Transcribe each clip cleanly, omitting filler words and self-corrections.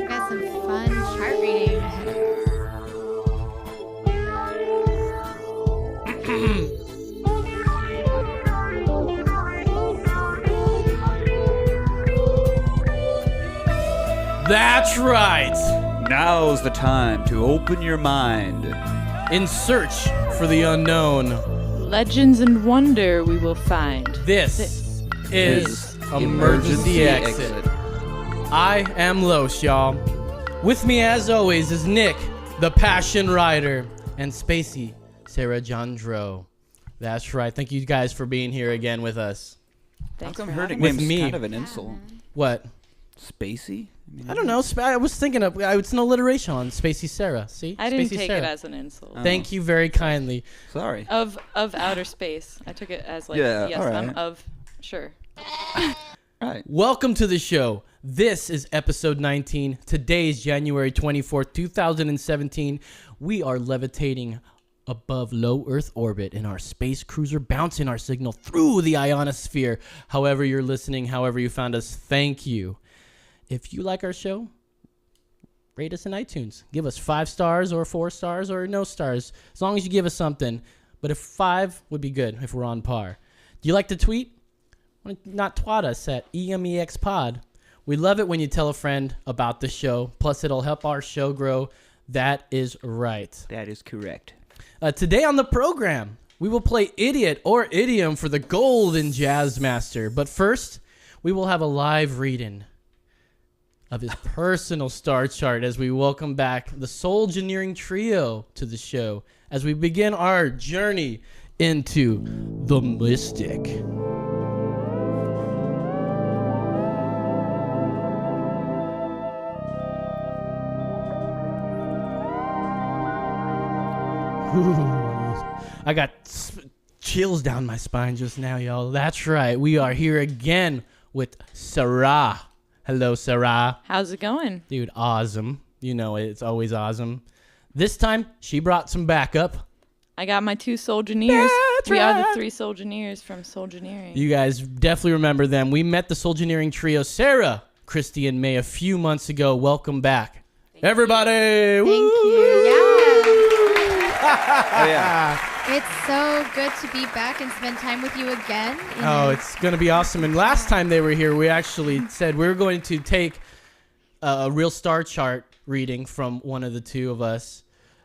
Got some fun chart reading. That's right. Now's the time to open your mind. In search for the unknown. Legends and wonder we will find. This is Emergency Exit. I am Los, y'all. With me, as always, is Nick, the Passion Rider, and Spacey, Sarah Jandro. That's right. Thank you guys for being here again with us. Thanks How for come her having me. nickname's With me. kind of an insult? What? Spacey? I don't know. I was thinking of it's an alliteration on Spacey Sarah. See? I didn't Spacey take Sarah. it as an insult. Oh. Thank you very kindly. Sorry. Of outer space. I took it as like, Yeah, yes, all I'm right. of, sure. Right. Welcome to the show. This is episode 19. Today is January 24th, 2017. We are levitating above low Earth orbit in our space cruiser, bouncing our signal through the ionosphere. However you're listening, however you found us, thank you. If you like our show, rate us in iTunes. Give us 5 stars or 4 stars or no stars, as long as you give us something. But if 5 would be good if we're on par. Do you like to tweet? Why not twat us at EMEXPod. We love it when you tell a friend about the show. Plus, it'll help our show grow. That is right. That is correct. Today on the program, we will play Idiot or Idiom for the Golden Jazz Master. But first, we will have a live reading of his personal star chart as we welcome back the Soulgineering trio to the show as we begin our journey into the mystic. I got chills down my spine just now, y'all. That's right. We are here again with Sarah. Hello, Sarah. How's it going? Dude, awesome. You know it. It's always awesome. This time, she brought some backup. I got my 2 Soulgineers. That's We are right. the 3 Soulgineers from Soulgineering. You guys definitely remember them. We met the Soulgineering trio, Sarah, Christy, and May, a few months ago. Welcome back. Everybody. Thank Woo! you. Yeah. Oh, yeah. It's so good to be back and spend time with you again. Oh, it's going to be awesome. And last time they were here, we actually said we were going to take a real star chart reading from one of the two of us.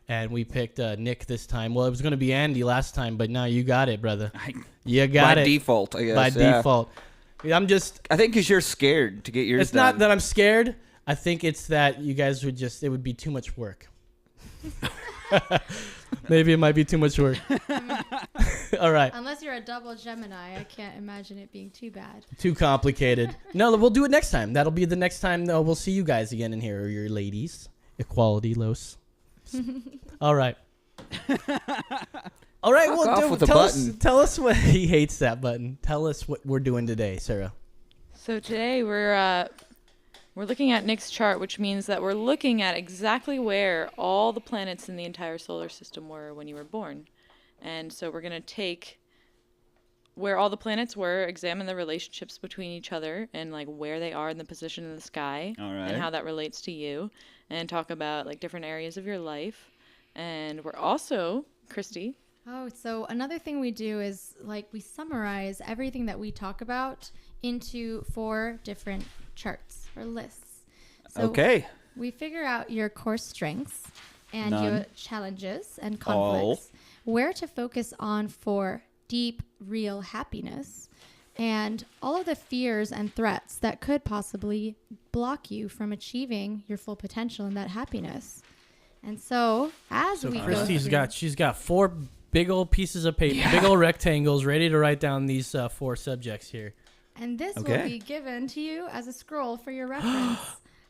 And we picked Nick this time. Well, it was going to be Andy last time, but now you got it, brother. You got By it. default, I guess. By yeah. default. I'm just... I think because you're scared to get yours It's done. not that I'm scared. I think it's that you guys would just... It would be too much work. Maybe it might be too much work. All right. Unless you're a double Gemini, I can't imagine it being too bad. Too complicated. No, we'll do it next time. That'll be the next time we'll see you guys again in here, or your ladies. Equality, Los. All right. All right. Fuck off with the tell us, button. tell us what he hates that button. Tell us what we're doing today, Sarah. So today we're looking at Nick's chart, which means that we're looking at exactly where all the planets in the entire solar system were when you were born. And so we're going to take where all the planets were, examine the relationships between each other and like where they are in the position in the sky All right. and how that relates to you, and talk about like different areas of your life. And we're also, Christy. Oh, so another thing we do is like we summarize everything that we talk about into 4 different charts or lists. So Okay. we figure out your core strengths and None. your challenges and conflicts, where to focus on for deep, real happiness, and all of the fears and threats that could possibly block you from achieving your full potential in that happiness. And so, as we go Christy's through, she's got 4 big old pieces of paper, big old rectangles, ready to write down these 4 subjects here. And this will be given to you as a scroll for your reference.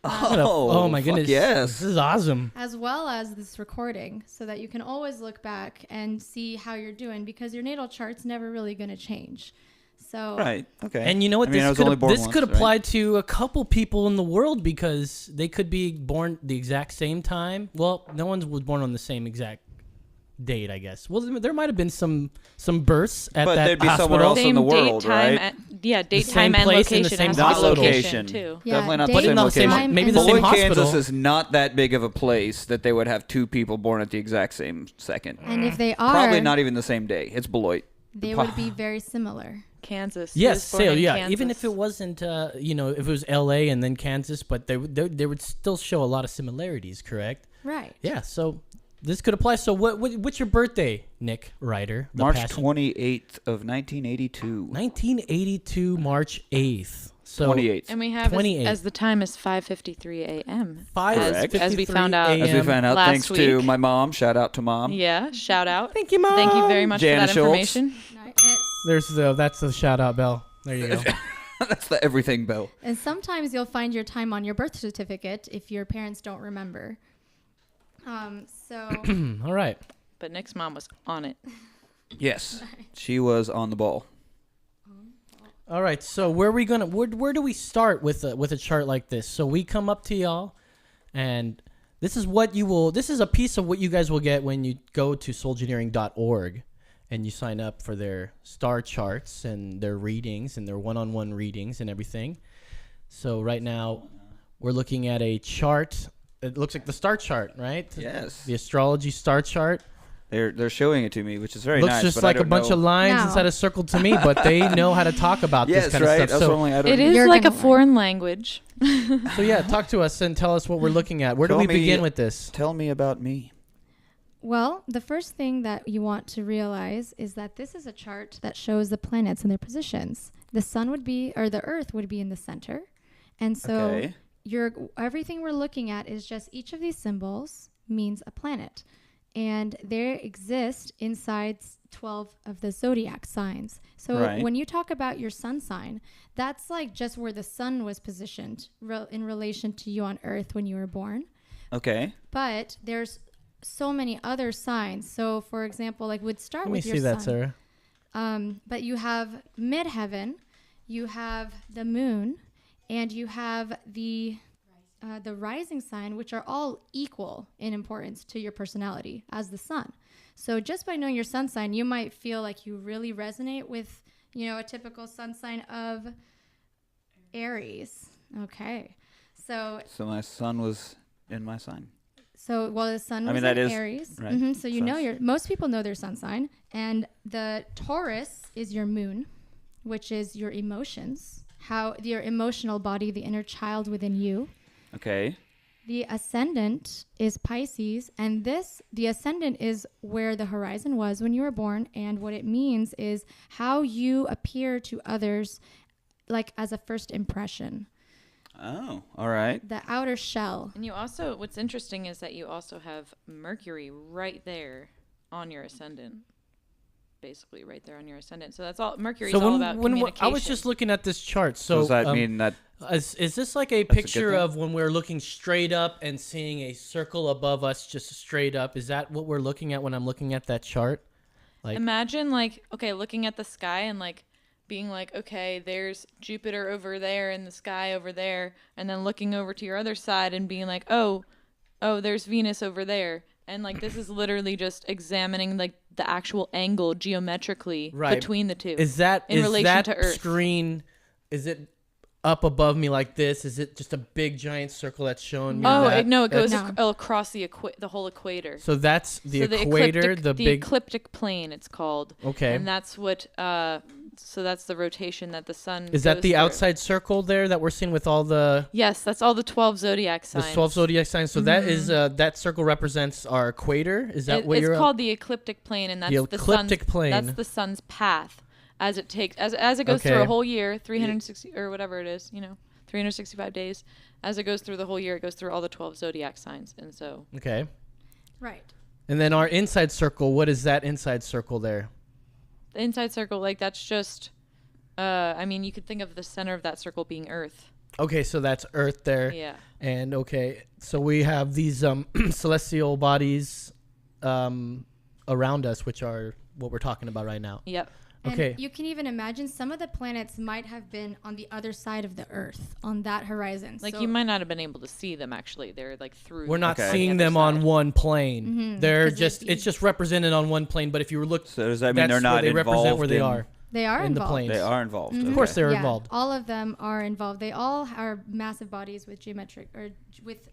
Oh my goodness. Yes. This is awesome. As well as this recording, so that you can always look back and see how you're doing, because your natal chart's never really going to change. So Right. Okay. And you know what? I mean, I was only born this once, could right? apply to a couple people in the world, because they could be born the exact same time. Well, no one was born on the same exact date, I guess. Well, there might have been some births at But that there'd be hospital. someone else in Same the date, world, time, right? date, same time, and place in the location. same Has Not to be hospital. location. too. Yeah, Definitely not the date, same Not the same- location. maybe the Beloit, same hospital. Kansas is not that big of a place that they would have 2 people born at the exact same second. and if they are, Probably not even the same day. It's Beloit. they would be very similar. Kansas. Yes, He was born in yeah. Kansas. Even if it wasn't, if it was L.A. and then Kansas, but they would still show a lot of similarities, correct? Right. Yeah. So this could apply. So what's your birthday, Nick Ryder? March 28th of 1982. 1982, March 8th. So 28th. And we have 28. as the time is 5:53 a.m. 5:53 as we found out. a.m. As we found out, last thanks to week. my mom. Shout out to Mom. Yeah, shout out. Thank you, Mom. Thank you very much Jana for that Schultz. information. That's the shout out bell. There you go. That's the everything bell. And sometimes you'll find your time on your birth certificate if your parents don't remember. All right. But Nick's mom was on it. Yes. She was on the ball. All right. So where do we start with a chart like this? So we come up to y'all, and this is a piece of what you guys will get when you go to soulgineering.org and you sign up for their star charts and their readings and their one-on-one readings and everything. So right now we're looking at a chart. It looks like the star chart, right? Yes. The astrology star chart. They're showing it to me, which is very Looks nice. just but like I a don't bunch know. of lines No. inside a circle to me, but they know how to talk about Yes, this kind right. of stuff. That's So, only I don't It know. is You're like a gonna learn. foreign language. so yeah, talk to us and tell us what we're looking at. Where do Tell we me- begin with this? Tell me about me. Well, the first thing that you want to realize is that this is a chart that shows the planets and their positions. The sun would be, or the earth would be in the center. And so Okay. everything we're looking at is just each of these symbols means a planet. And they exist inside 12 of the zodiac signs. So Right. when you talk about your sun sign, that's like just where the sun was positioned in relation to you on earth when you were born. Okay. But there's so many other signs. So for example, like would start Let me with your see that, sun. Sarah. But you have midheaven, you have the moon, and you have the rising sign, which are all equal in importance to your personality as the sun. So just by knowing your sun sign, you might feel like you really resonate with, a typical sun sign of Aries. Okay. So my sun was in my sign. the sun was that in is- Aries. right. So most people know their sun sign. And the Taurus is your moon, which is your emotions, your emotional body, the inner child within you. Okay. The ascendant is Pisces, and the ascendant is where the horizon was when you were born, and what it means is how you appear to others, like as a first impression. Oh, all right. The outer shell. And you also, what's interesting is that you also have Mercury right there on your ascendant. Basically right there on your ascendant. So that's all, Mercury's all about communication. I was just looking at this chart. So Does that mean that? is this like a good picture thing? of when we're looking straight up and seeing a circle above us just straight up? Is that what we're looking at when I'm looking at that chart? Like, imagine looking at the sky and being okay, there's Jupiter over there and the sky over there, and then looking over to your other side and being oh, there's Venus over there. And this is literally just examining the actual angle geometrically between the two. Is that in relation to Earth? Screen? Is it up above me like this? Is it just a big giant circle that's showing me? It goes No. across the whole equator. So that's the So equator, the big. ecliptic plane, it's called. Okay. And that's what. So that's the rotation that the sun. Is that goes the through. outside circle there that we're seeing with all the? Yes, that's all the 12 zodiac signs. The 12 zodiac signs. So that is that circle represents our equator. Is that what it's you're? called the ecliptic plane, and that's The ecliptic sun's, plane. That's the sun's path as it takes as it goes through Okay. a whole year, 360 or whatever it is, 365 days. As it goes through the whole year, it goes through all the 12 zodiac signs, and so. Okay. Right. And then our inside circle, what is that inside circle there? The inside circle, like that's just, I mean, you could think of the center of that circle being Earth. Okay, so that's Earth there. Yeah. And okay, so we have these celestial bodies around us, which are what we're talking about right now. Yep. Okay. And you can even imagine some of the planets might have been on the other side of the Earth, on that horizon. Like so you might not have been able to see them actually. They're like through. We're not Okay. seeing the them other on side. one plane. They're 'Cause just it'd be- it's just represented on one plane. But if you were look, So does that mean that's they're not where they represent involved where they in- are They are in the involved. planes. They are involved. Mhm. Of course, they're Yeah, involved. all of them are involved. They all are massive bodies with geometric or with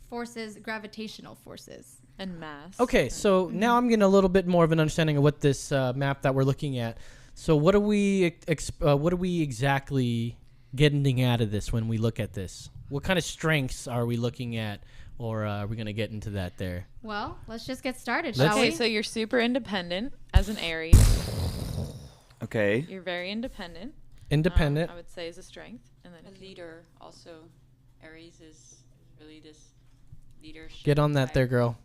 forces, gravitational forces. And mass. Okay, so now I'm getting a little bit more of an understanding of what this map that we're looking at. So what are we exactly getting out of this when we look at this? What kind of strengths are we looking at, or are we going to get into that there? Well, let's just get started, Let's- shall Okay, we? so you're super independent as an Aries. Okay. You're very independent. Independent. I would say is a strength. And then A leader also. Aries is really this leadership. Get on that type. there, girl.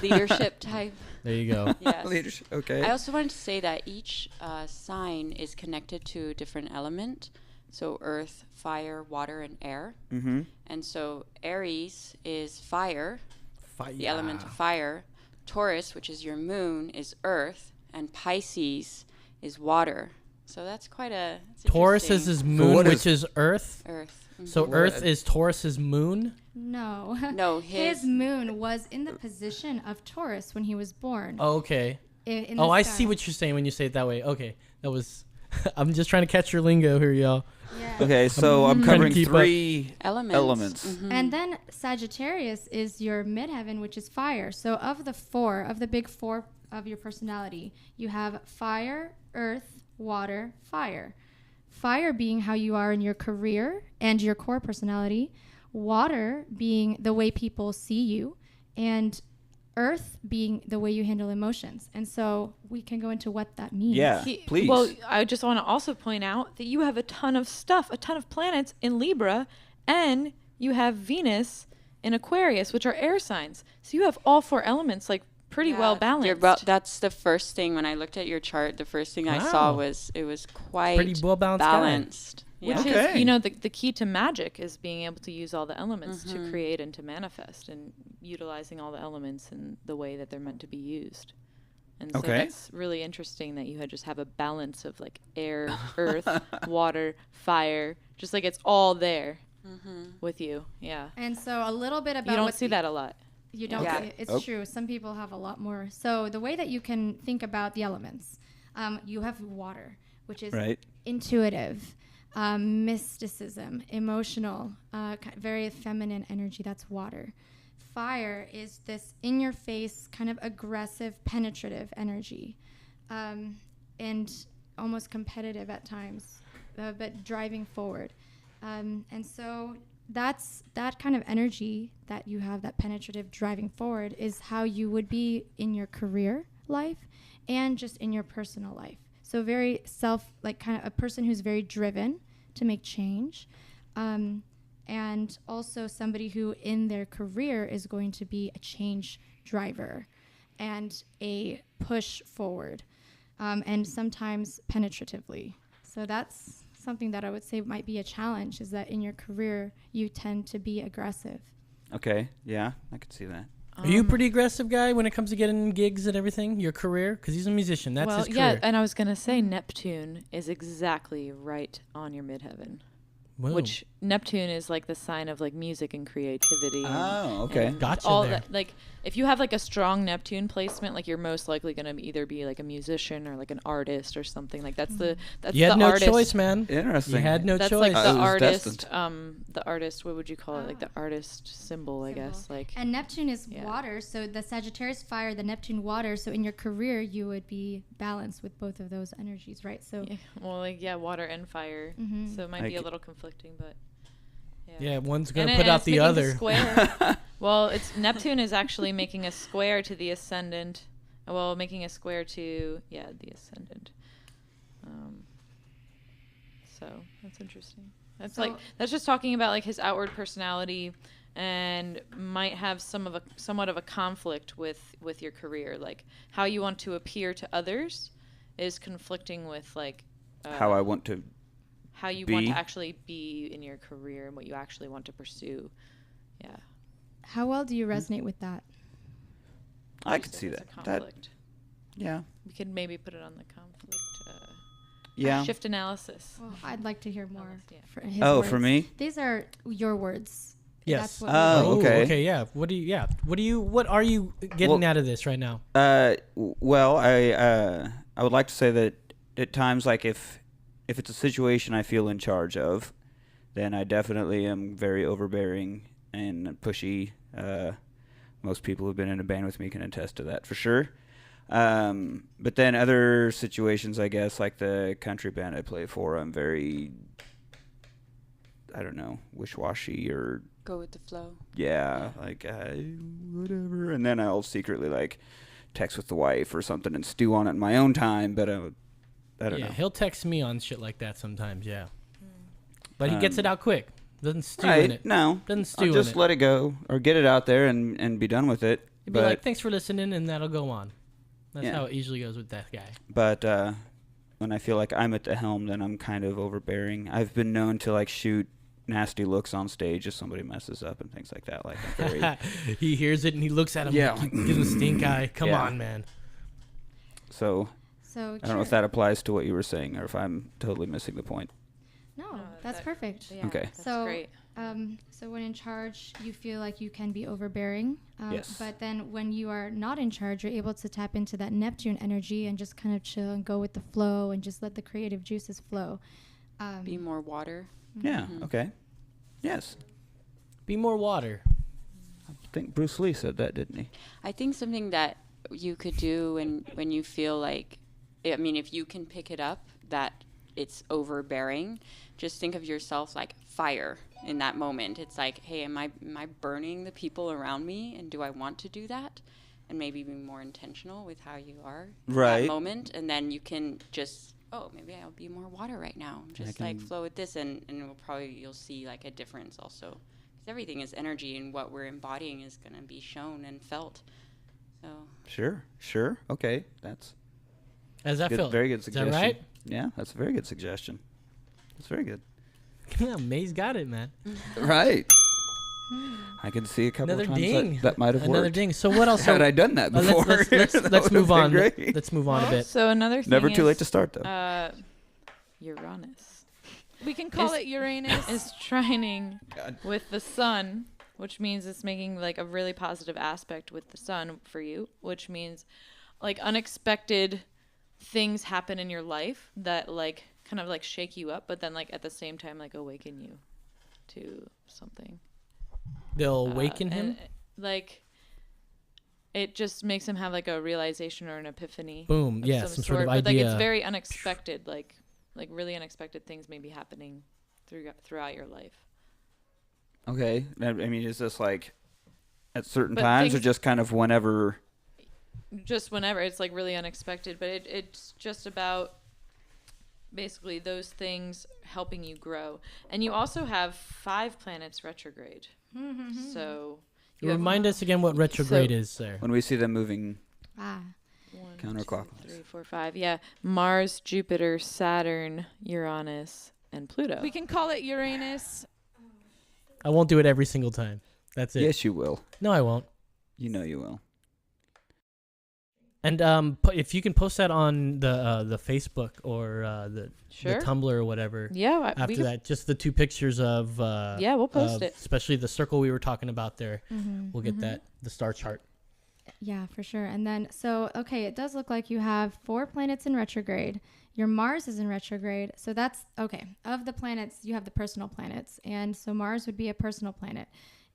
Leadership type. There you go. Yes. Leadership. Okay. I also wanted to say that each sign is connected to a different element. So earth, fire, water, and air. Mm-hmm. And so Aries is fire, Fire. the element of fire. Taurus, which is your moon, is earth. And Pisces is water. So that's quite a... it's Taurus is interesting. his moon, what which is- is Earth. Earth. Mhm. So What- Earth is Taurus's moon. No. No, His his... moon was in the position of Taurus when he was born. Oh, okay. In Oh, the I sky. see what you're saying when you say it that way. Okay, that was. I'm just trying to catch your lingo here, y'all. Yeah. Okay, so I'm trying to covering keep up. 3 Elements. elements. Mhm. And then Sagittarius is your midheaven, which is fire. So of the big four of your personality, you have fire, earth, water, fire. Fire being how you are in your career and your core personality. Water being the way people see you. And earth being the way you handle emotions. And so we can go into what that means. Yeah, please. Well, I just want to also point out that you have a ton of stuff, a ton of planets in Libra, and you have Venus in Aquarius, which are air signs. So you have all four elements, like pretty well balanced. That's the first thing when I looked at your chart. The first thing I saw Wow. was it was quite Pretty well balanced guy. balanced. Yeah. Which Okay. is, the key to magic is being able to use all the elements to create and to manifest, and utilizing all the elements in the way that they're meant to be used. And so Okay. that's really interesting that you just have a balance of like air, earth, water, fire, just like it's all there with you. Yeah. And so a little bit about You don't what see that a lot. You don't Yeah. see it. It's Oh. true. Some people have a lot more. So the way that you can think about the elements, you have water, which is Right. intuitive, mysticism, emotional, very feminine energy. That's water. Fire is this in-your-face, kind of aggressive, penetrative energy, and almost competitive at times, but driving forward. And so that's that kind of energy that you have, that penetrative driving forward, is how you would be in your career life and just in your personal life. So very kind of a person who's very driven to make change. And also somebody who in their career is going to be a change driver and a push forward, and sometimes penetratively. So that's something that I would say might be a challenge, is that in your career you tend to be aggressive. Okay. Yeah, I could see that. Are you a pretty aggressive guy when it comes to getting gigs and everything? Your career? Because he's a musician. That's well, his career. and I was going to say Neptune is exactly right on your midheaven. Whoa. Which Neptune is like the sign of like music and creativity. Oh, okay. and Gotcha all there. that, like if you have like a strong Neptune placement, like you're most likely going to either be like a musician or like an artist or something. Like that's the You had the no artist. choice, man. Interesting. You had no That's choice. like It the was artist. destined. The artist. What would you call it? Like the artist symbol, I guess. Like And Neptune is Yeah. water, so the Sagittarius fire, the Neptune water. So in your career, you would be balanced with both of those energies, right? So yeah, well, like water and fire. Mhm. So it might I be a c- little conflicting, but Yeah, one's And going to it- put and out it's the making other. square. Well, it's Neptune is actually making a square to the ascendant. Well, making a square to the ascendant. So that's interesting. That's So- that's just talking about like his outward personality and might have somewhat of a conflict with your career. Like how you want to appear to others is conflicting with like How I want to how you be. want to actually be in your career and what you actually want to pursue. Yeah. How well do you resonate with that? I could see It's that. a That conflict. yeah. We could maybe put it on the conflict Yeah. shift analysis. Well, I'd like to hear more. Yeah. For his Oh, words. for me? These are your words. Yes. That's what Oh, we okay. Okay, yeah. What are you getting Well- out of this right now? Well, I would like to say that at times, like if it's a situation I feel in charge of, then I definitely am very overbearing and pushy. Most people who've been in a band with me can attest to that for sure. But then other situations, I guess, like the country band I play for, I'm very, I don't know, wish-washy or Go with the flow. yeah, like whatever. And then I'll secretly like text with the wife or something and stew on it in my own time. But I don't know. He'll text me on shit like that sometimes, yeah. But he gets it out quick. Doesn't stew Right? in it. No, Doesn't stew I'll in just it. let it go or get it out there and be done with it. He'd be But like, thanks for listening, and that'll go on. That's Yeah. how it usually goes with that guy. But when I feel like I'm at the helm, then I'm kind of overbearing. I've been known to like shoot nasty looks on stage if somebody messes up and things like that. Like I'm very He hears it and he looks at him, Yeah. gives him a stink eye. Come Yeah. on, man. so So I don't know if that applies to what you were saying or if I'm totally missing the point. No, No, that's that- perfect. Yeah, Okay. That's So, great. So when in charge, you feel like you can be overbearing. Yes. But then when you are not in charge, you're able to tap into that Neptune energy and just kind of chill and go with the flow and just let the creative juices flow. Be more water. Yeah. Mhm. Okay. Yes. Be more water. I think Bruce Lee said that, didn't he? I think something that you could do when you feel like, I mean, if you can pick it up that it's overbearing, just think of yourself like fire in that moment. It's like, hey, am I burning the people around me, and do I want to do that? And maybe be more intentional with how you are in Right. that moment, and then you can just, oh, maybe I'll be more water right now. Just like can- flow with this, and you'll see like a difference also, because everything is energy, and what we're embodying is going to be shown and felt. So Sure. Okay. That's How's that good, feel? very good Is suggestion. that right? Yeah, that's a very good suggestion. That's very good. Yeah, May's got it, man. Right. I could see a couple Another of times ding. that might have Another worked. ding. So what else? Had I done that before, Let's that move would've on. been great. Let's move on a bit. So another thing Never too late is, to start, though. Uranus We can call Is- it Uranus. is trining God. with the sun, which means it's making like a really positive aspect with the sun for you, which means like unexpected things happen in your life that like kind of like shake you up, but then like at the same time like awaken you to something. They'll awaken him. and, like it just makes him have like a realization or an epiphany. Boom. of Yeah, some sort of but like idea. it's very unexpected, like really unexpected things may be happening throughout your life. Okay. I mean, is this like at certain But times or things- just kind of whenever? Just whenever it's like really unexpected, but it's just about basically those things helping you grow. And you also have 5 planets retrograde. So you have Remind us again what retrograde is there. When we see them moving 1, counterclockwise. 2, 3, 4, 5. Yeah, Mars, Jupiter, Saturn, Uranus, and Pluto. We can call it Uranus. I won't do it every single time. That's it. Yes, you will. No, I won't. You know you will. And if you can post that on the Facebook or the Sure. Tumblr or whatever. Yeah, After that, just the 2 pictures of Yeah, we'll post of it. especially the circle we were talking about there. Mm-hmm. We'll get that the star chart. Yeah, for sure. And then, so, okay, it does look like you have 4 planets in retrograde. Your Mars is in retrograde. So that's, okay, of the planets, you have the personal planets. And so Mars would be a personal planet.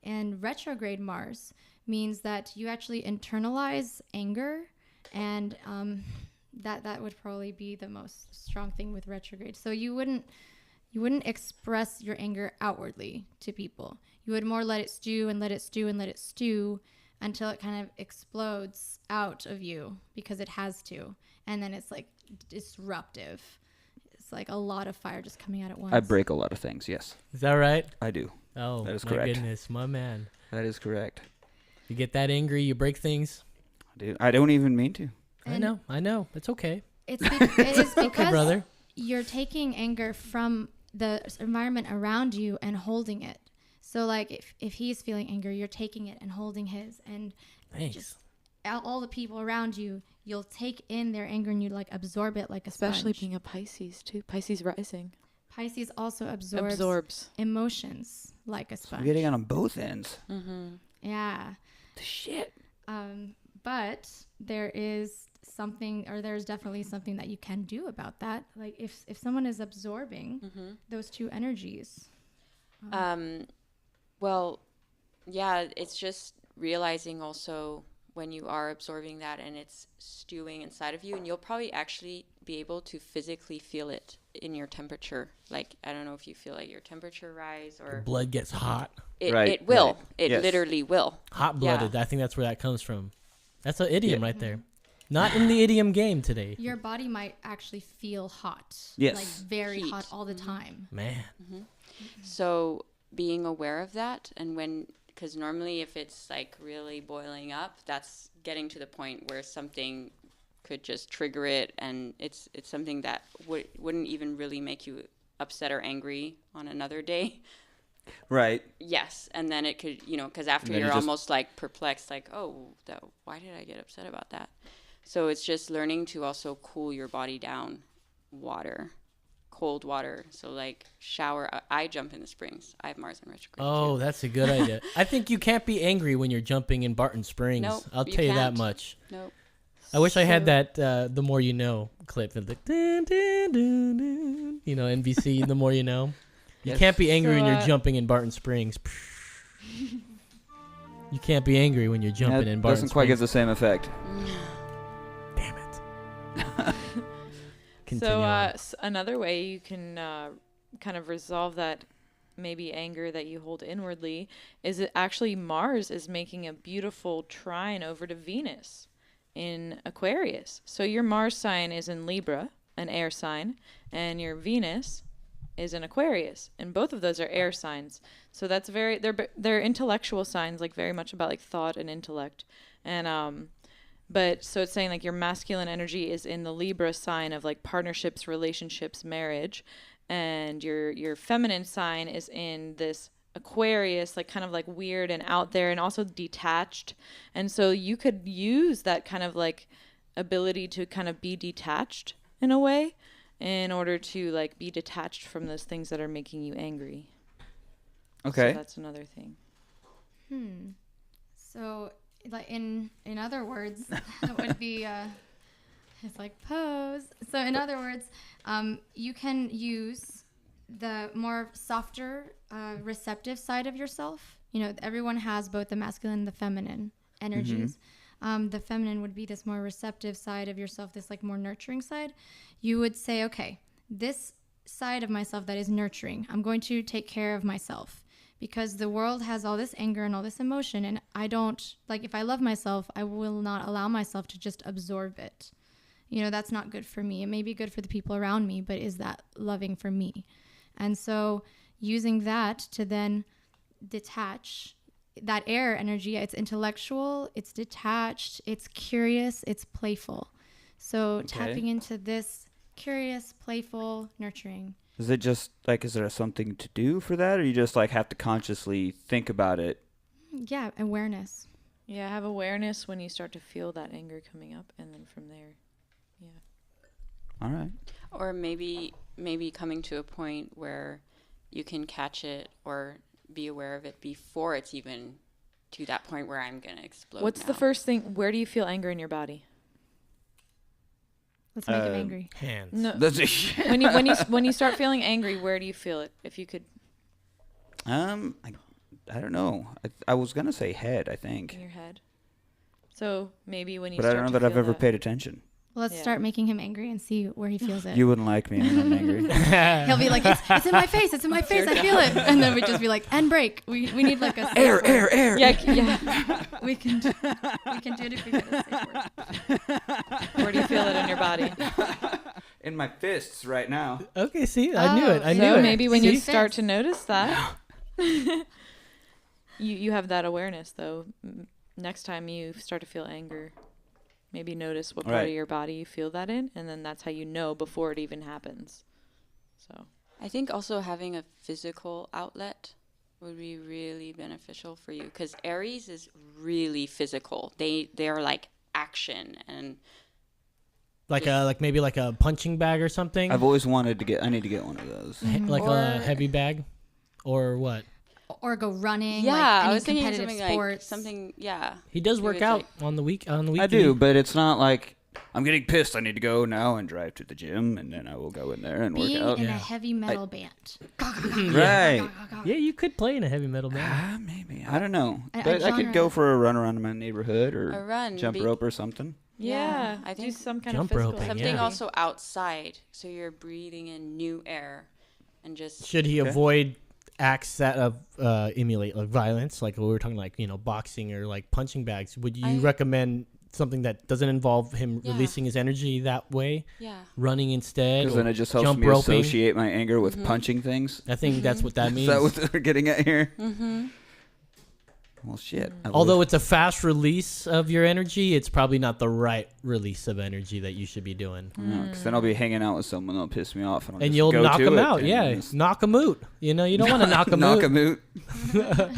And retrograde Mars means that you actually internalize anger. And that would probably be the most strong thing with retrograde. So you wouldn't express your anger outwardly to people. You would more let it stew and let it stew and let it stew until it kind of explodes out of you because it has to. And then it's like disruptive. It's like a lot of fire just coming out at once. I break a lot of things. Yes, Is that right? I do. Oh, That is my correct. goodness, my man. That is correct. You get that angry, you break things. Dude, I don't even mean to. And I know. It's okay. it is Okay, because brother. you're taking anger from the environment around you and holding it. So like if he's feeling anger, you're taking it and holding his, and Thanks. just all the people around you, you'll take in their anger and you like absorb it like a Especially sponge. being a Pisces too. Pisces rising Pisces also absorbs absorbs. emotions like a sponge. I'm getting on both ends. Mm-hmm. Yeah. The shit. But there's definitely something that you can do about that. Like if someone is absorbing those two energies. Well, yeah, it's just realizing also when you are absorbing that and it's stewing inside of you, and you'll probably actually be able to physically feel it in your temperature. Like, I don't know if you feel like your temperature rise Your or blood gets hot. it will. right. It Yes. literally will. Hot-blooded. I think that's where that comes from. That's an idiom right there. Not in the idiom game today. Your body might actually feel hot. Yes. Like very Heat. hot all the time. Man. So being aware of that, and because normally if it's like really boiling up, that's getting to the point where something could just trigger it, and it's something that wouldn't even really make you upset or angry on another day. Right. Yes, and then it could, because after And then you're you just- almost like perplexed, like, oh, why did I get upset about that? So it's just learning to also cool your body down. Cold water. So like shower. I jump in the springs. I have Mars in retrograde. Oh, too. that's a good idea. I think you can't be angry when you're jumping in Barton Springs. Nope, I'll you tell you that can't. much. Nope. I wish I had that The More You Know clip. Of like, dun, dun, dun, dun. NBC, The More You Know. You Yes. can't be angry when So, you're jumping in Barton Springs. You can't be angry when you're jumping in That Barton doesn't quite get Springs. the same effect. Damn it. Continue So on. another way you can kind of resolve that maybe anger that you hold inwardly is that actually Mars is making a beautiful trine over to Venus in Aquarius. So your Mars sign is in Libra, an air sign, and your Venus is in Aquarius, and both of those are air signs. So that's they're intellectual signs, like very much about like thought and intellect. And but so it's saying like your masculine energy is in the Libra sign of like partnerships, relationships, marriage, and your feminine sign is in this Aquarius, like kind of like weird and out there and also detached. And so you could use that kind of like ability to kind of be detached in a way in order to like be detached from those things that are making you angry. Okay. So that's another thing. So like in other words, that would be it's like pose. So in other words, you can use the more softer, receptive side of yourself. Everyone has both the masculine and the feminine energies. The feminine would be this more receptive side of yourself, this like more nurturing side. You would say, okay, this side of myself that is nurturing, I'm going to take care of myself because the world has all this anger and all this emotion. And I don't, like, if I love myself, I will not allow myself to just absorb it. That's not good for me. It may be good for the people around me, but is that loving for me? And so using that to then detach that air energy, it's intellectual, it's detached, it's curious, it's playful. So tapping into this curious, playful, nurturing. Is it just like, is there something to do for that, or you just like have to consciously think about it? Yeah, awareness. Yeah, have awareness when you start to feel that anger coming up, and then from there, All right. Or maybe coming to a point where you can catch it or be aware of it before it's even to that point where I'm going to explode. What's the now. first thing? Where do you feel anger in your body? Let's make him angry. Hands. No. That's When you start feeling angry, where do you feel it? If you could, I don't know. I was gonna say head. I in think, your head. So maybe when you but I start don't know to that I've feel ever that- paid attention. Well, let's Yeah. start making him angry and see where he feels it. You wouldn't like me when I'm angry. He'll be like, it's in my face, it's in my face, I feel it. And then we'd just be like, and break. We need like a safe word. air. Yeah. We can do it if we get a safe word. Where do you feel it in your body? In my fists right now. Okay, see, I knew it. I Oh, knew So it. maybe when you See? start to notice that, You have that awareness though. Next time you start to feel anger, maybe notice what part of your body you feel that in, and then that's how you know before it even happens. So I think also having a physical outlet would be really beneficial for you, because Aries is really physical. They are like action and like maybe like a punching bag or something. I've always wanted to get. I need to get one of those. Like a heavy bag, or what? Or go running. yeah, like I any was thinking competitive something sports. like something. Yeah, He does Maybe work it's out like- on the week. I do, but it's not like I'm getting pissed. I need to go now and drive to the gym, and then I will go in there and Being work out. in a heavy metal band. Right. Yeah, you could play in a heavy metal band. Maybe. I don't know. A But I genre could go that- for a run around my neighborhood or A run, jump rope or something. yeah, I do think some kind jump of physical roping, something yeah. also outside, so you're breathing in new air, and just Should he avoid acts that emulate like violence, like we were talking, like boxing or like punching bags? Would you recommend something that doesn't involve him releasing his energy that way? yeah. Running instead, Because or then it just helps jump me roping? associate my anger with punching things. I think that's what that Is means. that what we're getting at here? Mm-hmm. Well, shit. Although it's a fast release of your energy, it's probably not the right release of energy that you should be doing. because then I'll be hanging out with someone that'll piss me off, and, I'll And just you'll go knock to them it out. and Yeah, just knock them out. You don't want to knock them knock out. 'em out.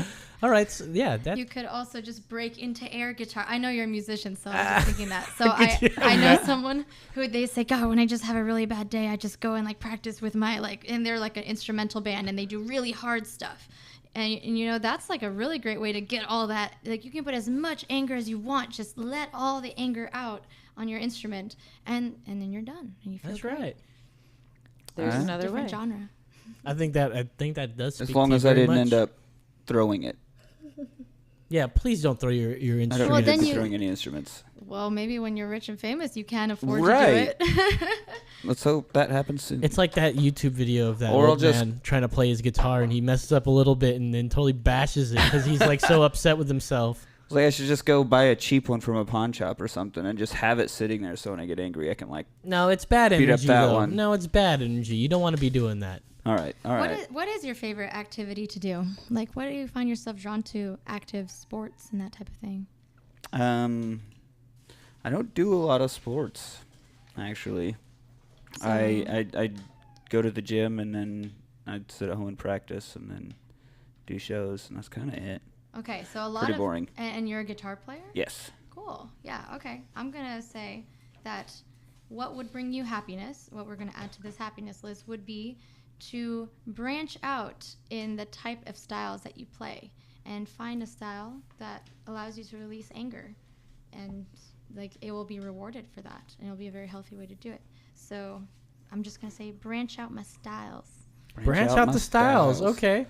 All right, so yeah, that You could also just break into air guitar. I know you're a musician, so I'm just thinking that. So I know someone who they say, God, when I just have a really bad day, I just go and like practice with my and they're like an instrumental band and they do really hard stuff. And that's like a really great way to get all that. Like you can put as much anger as you want. Just let all the anger out on your instrument, and then you're done. And you feel that's great. right. There's Alright. another way. Different genre. I think that does. As speak long to you as I very didn't much. end up throwing it. Yeah, please don't throw your I don't instrument. Well, need then to be you- throwing any instruments. Well, maybe when you're rich and famous, you can afford Right. to do it. Let's hope that happens soon. It's like that YouTube video of that Or I'll old just- man trying to play his guitar, and he messes up a little bit and then totally bashes it because he's like so upset with himself. Like I should just go buy a cheap one from a pawn shop or something and just have it sitting there so when I get angry I can No, it's bad Beat up energy. that though. one. No, it's bad energy. You don't want to be doing that. all right. What is your favorite activity to do? Like, what do you find yourself drawn to? Active sports and that type of thing. I don't do a lot of sports, actually. So- I go to the gym and then I'd sit at home and practice and then do shows and that's kind of it. Okay, so a lot Pretty of boring. And you're a guitar player? Yes. Cool. Yeah. Okay. I'm gonna say that what would bring you happiness, what we're gonna add to this happiness list, would be to branch out in the type of styles that you play and find a style that allows you to release anger, and like it will be rewarded for that, and it'll be a very healthy way to do it. So I'm just gonna say branch out my styles. Branch out my the styles. Okay.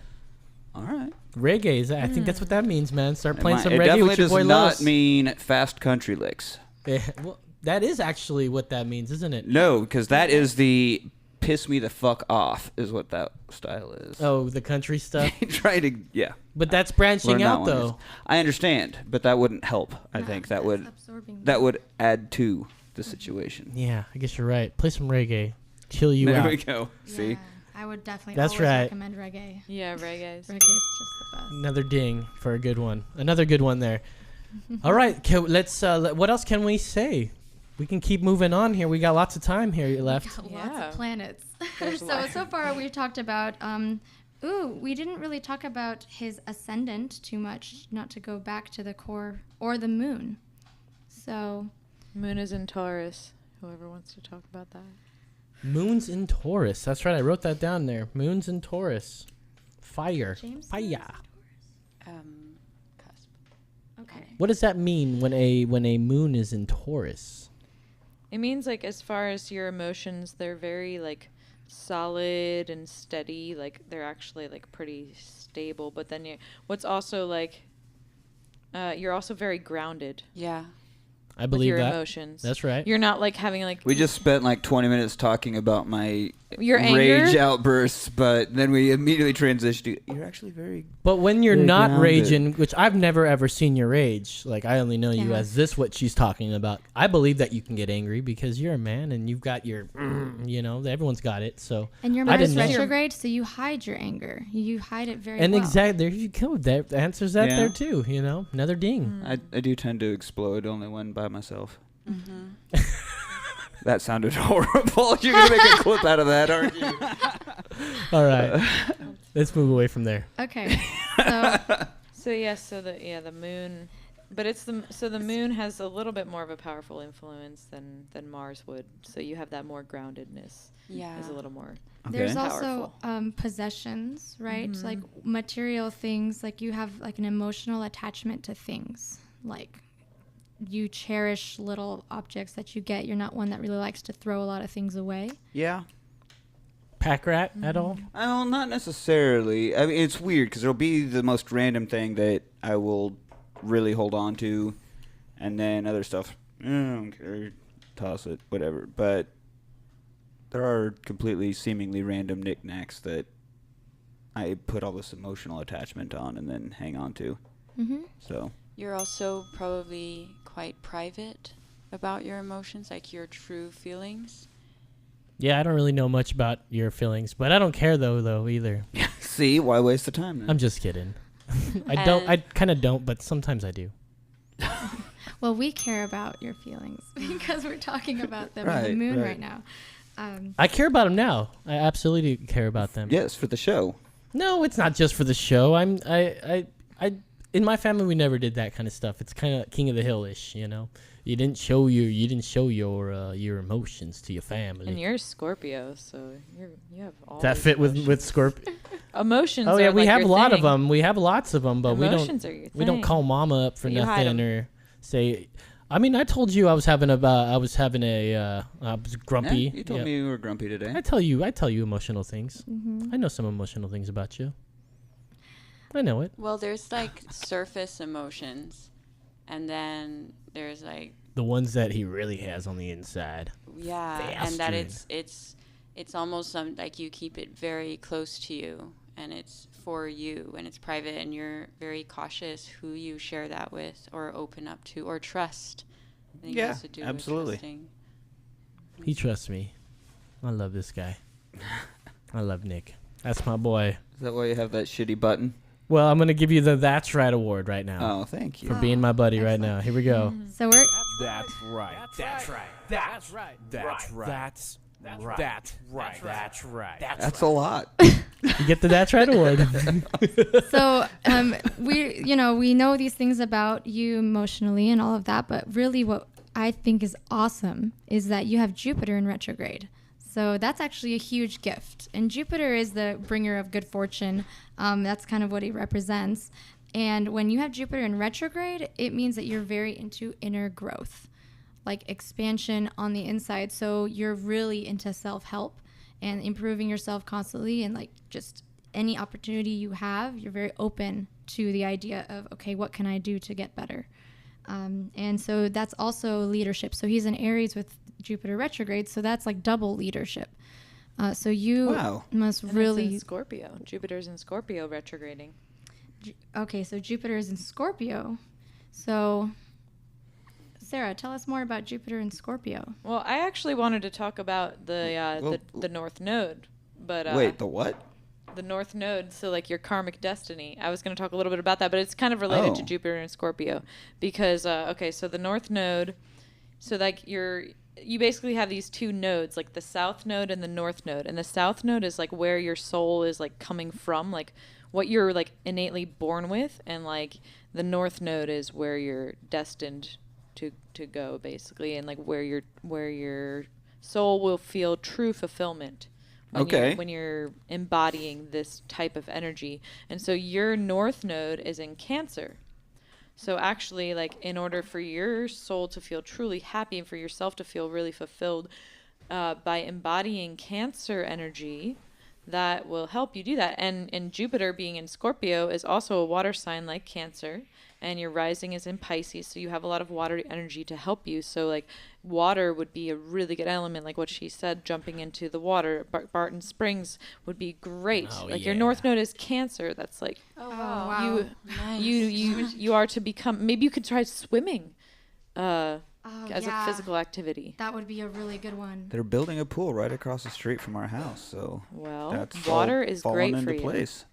All right. Reggae. I think that's what that means, man. Start playing some It reggae definitely with your does boy not Los. mean fast country licks. Yeah, well, that is actually what that means, isn't it? No, because that is the piss me the fuck off is what that style is. Oh, the country stuff. Try to, yeah. But that's branching Learn that out, one. though. I understand, but that wouldn't help. I No, think that's that would absorbing. add to the situation. Yeah, I guess you're right. Play some reggae. Chill you There out. we go. See? Yeah, I would definitely That's always right. recommend reggae. Yeah, reggae's. Reggae is just the best. Another ding for a good one. Another good one there. All right, let's. What else can we say? We can keep moving on here. We got lots of time here left. Got lots Yeah. of planets. There's a lot. So far we've talked about. We didn't really talk about his ascendant too much. Not to go back to the core or the moon. So Moon is in Taurus. Whoever wants to talk about that. Moon's in Taurus. That's right. I wrote that down there. Moon's in Taurus. Fire. James. Fire. Cusp. Okay. What does that mean when a moon is in Taurus? It means like as far as your emotions, they're very like solid and steady. Like they're actually like pretty stable. But then what's also like, you're also very grounded. Yeah. I believe your that. emotions. That's right. You're not like having like We just spent like 20 minutes talking about my your rage anger. outbursts, but then we immediately transitioned to, you're actually very... But when you're Very not grounded. raging, which I've never ever seen your rage, like I only know you Yeah. as this what she's talking about. I believe that you can get angry because you're a man and you've got your, everyone's got it. So And your I Mars didn't know. retrograde, so you hide your anger. You hide it very And well. exactly, there you go. That answers that Yeah. there too. Another ding. I do tend to explode only when by myself. Mm-hmm. That sounded horrible. You're going to make a clip out of that, aren't you? All right, let's move away from there. Okay. So So the moon, but the moon has a little bit more of a powerful influence than Mars would. So you have that more groundedness. Yeah. Is a little more. there's Okay. also possessions, right? Like material things. Like you have like an emotional attachment to things. Like you cherish little objects that you get. You're not one that really likes to throw a lot of things away. Yeah. Pack rat at all? Oh, not necessarily. I mean, it's weird because it'll be the most random thing that I will really hold on to, and then other stuff, I don't care, toss it, whatever. But there are completely seemingly random knickknacks that I put all this emotional attachment on and then hang on to. Mm-hmm. So You're also probably quite private about your emotions, like your true feelings. Yeah, I don't really know much about your feelings, but I don't care though either. see, why waste the time then? I'm just kidding. I kind of don't, but sometimes I do. Well, we care about your feelings because we're talking about them in Right, the moon right. right now. I care about them now. I absolutely care about them. Yes, for the show. No, it's not just for the show. I in my family we never did that kind of stuff. It's kind of King of the Hill-ish, You didn't show your emotions to your family. And you're Scorpio, so you have all. Does that these fit with emotions. Scorpio? Emotions. Oh yeah, are we like have a your lot of thing. them. We have lots of them, but Emotions are your we don't thing. call mama up for But you hide nothing 'em. or say. I mean, I told you I was grumpy. Yeah, you told Yeah. me you were grumpy today. I tell you emotional things. Mm-hmm. I know some emotional things about you. I know it. Well, there's like surface emotions, and then there's like The ones that he really has on the inside. and that Bastard. it's almost like you keep it very close to you, and it's for you, and it's private, and you're very cautious who you share that with, or open up to, or trust. I think it Yeah, has to do with absolutely. trusting. He trusts me. I love this guy. I love Nick. That's my boy. Is that why you have that shitty button? Well, I'm going to give you the That's Right award right now Oh, thank you. for being my buddy right now. Here we go. So we're That's right. That's right. That's right. That's right. That's right. That's right. That's right. That's a lot. You get the That's Right award. so we know these things about you emotionally and all of that, but really what I think is awesome is that you have Jupiter in retrograde. So that's actually a huge gift. And Jupiter is the bringer of good fortune. That's kind of what he represents. And when you have Jupiter in retrograde, it means that you're very into inner growth, like expansion on the inside. So you're really into self-help and improving yourself constantly, and like just any opportunity you have, you're very open to the idea of, okay, what can I do to get better? And so that's also leadership. So he's in Aries with Jupiter retrograde, so that's like double leadership. So you Wow. must And really... it's in Scorpio. Jupiter's in Scorpio retrograding. Okay, so Jupiter is in Scorpio. So, Sarah, tell us more about Jupiter in Scorpio. Well, I actually wanted to talk about the North Node, but Wait, the what? the North Node, so like your karmic destiny. I was going to talk a little bit about that, but it's kind of related to Oh. Jupiter and Scorpio because so the North Node, so like you basically have these two nodes, like the South Node and the North Node, and the South Node is like where your soul is like coming from, like what you're like innately born with, and like the North Node is where you're destined to go basically, and like where your soul will feel true fulfillment. When you're embodying this type of energy. And so your North Node is in Cancer. So actually, like, in order for your soul to feel truly happy and for yourself to feel really fulfilled, by embodying Cancer energy, that will help you do that. And Jupiter being in Scorpio is also a water sign like Cancer, and your rising is in Pisces, so you have a lot of water energy to help you. So like water would be a really good element, like what she said, jumping into the water. Barton Springs would be great. Oh, like your yeah. North Node is Cancer. That's like Oh, wow. you Nice. you are to become. Maybe you could try swimming as yeah. a physical activity. That would be a really good one. They're building a pool right across the street from our house, so Well, that's water all is fallen great for into you. place.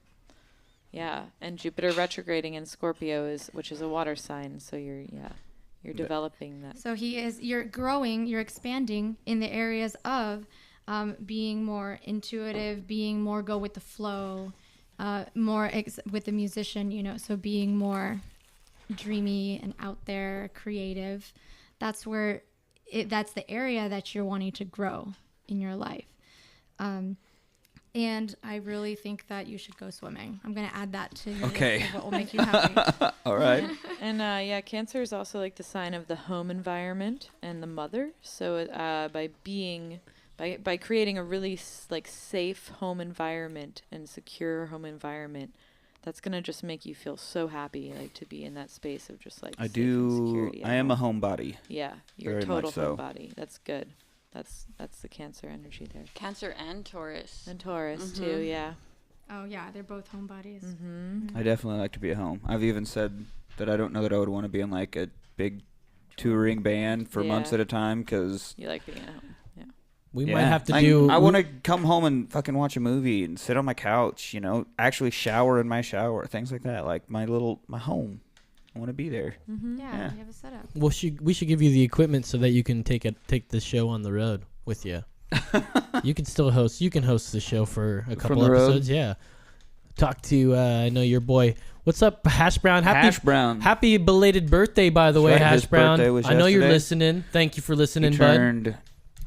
Yeah, and Jupiter retrograding in Scorpio which is a water sign, so you're developing that. So you're growing, you're expanding in the areas of being more intuitive, being more go with the flow, more with the musician, so being more dreamy and out there, creative. That's where that's the area that you're wanting to grow in your life. And I really think that you should go swimming. I'm going to add that to your Okay. list of what will make you happy. All right. And Cancer is also like the sign of the home environment and the mother. So by creating a really safe home environment and secure home environment, that's gonna just make you feel so happy, like to be in that space of just like I safe and do. security at I am a home. homebody. Yeah, you're Very a total much so. homebody. That's good. That's the Cancer energy there. Cancer and Taurus. And Taurus too. Mhm. Yeah. Oh, yeah, they're both homebodies. Mm-hmm. I definitely like to be at home. I've even said that I don't know that I would want to be in like a big touring band for months Yeah. at a time because You like being at home. Yeah. We might have to do. I want to come home and fucking watch a movie and sit on my couch. Actually shower in my shower, things like that. Like my home. I want to be there. Mm-hmm. Yeah, Yeah. you have a setup. We should give you the equipment so that you can take the show on the road with you. You can still host. You can host the show for a couple the road? episodes. Yeah. Talk to I know your boy. What's up, Hash Brown? Hash Brown. Happy belated birthday, by the That's way, right, Hash his Brown. birthday was I know you're yesterday. listening. Thank you for listening, He bud. turned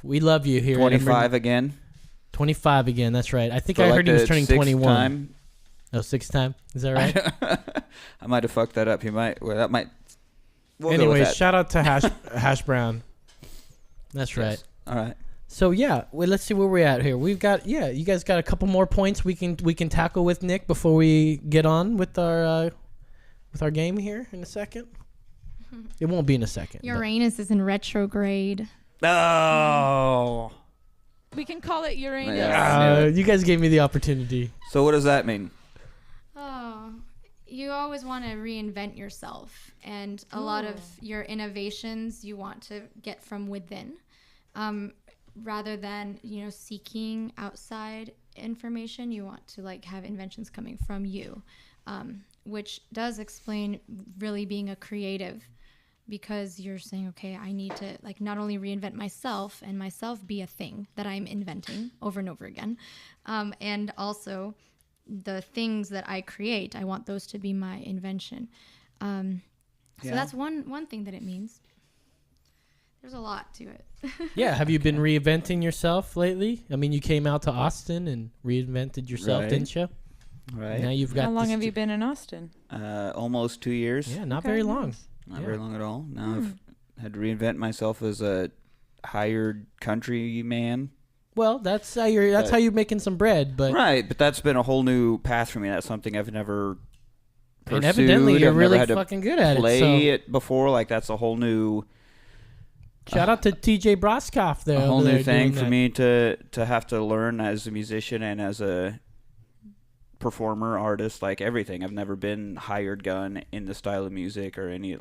We love you here. at 25 again. 25 again. That's right. I think For I like heard he was the turning sixth 21. time. Oh, sixth time. Is that right? I might have fucked that up. He might. Well, that might. We'll go with Anyways, that. shout out to Hash Brown. That's right. Yes. All right. So yeah, let's see where we're at here. We've got you guys got a couple more points we can tackle with Nick before we get on with our game here in a second. It won't be in a second. but- Uranus is in retrograde. Oh. We can call it Uranus. Yeah. You guys gave me the opportunity. So what does that mean? Oh, you always want to reinvent yourself, and a lot of your innovations you want to get from within, rather than seeking outside information. You want to have inventions coming from you, which does explain really being a creative, because you're saying, okay, I need to not only reinvent myself and myself be a thing that I'm inventing over and over again, and also the things that I create, I want those to be my invention. So that's one thing that it means. There's a lot to it. Yeah, have you been reinventing yourself lately? I mean, you came out to Austin and reinvented yourself, Right. didn't you? Right. Now you've got. How long this have you been in Austin? Almost 2 years. Yeah, not Okay, very long. nice. Not Yeah. very long at all. Now I've had to reinvent myself as a hired country man. Well, that's how you're making some bread, but Right, but that's been a whole new path for me. That's something I've never pursued. and evidently you're I've really never had to fucking good at play it. it before. That's a whole new, So shout out to TJ Broskoff there. a whole over new there thing doing for that. me to have to learn as a musician and as a performer, artist, everything. I've never been hired gun in the style of music or any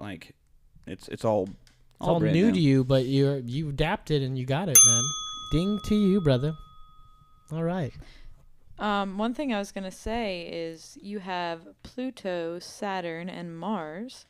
it's all It's all brand new to you, but you adapted and you got it, man. Ding to you, brother. All right. One thing I was going to say is you have Pluto, Saturn, and Mars.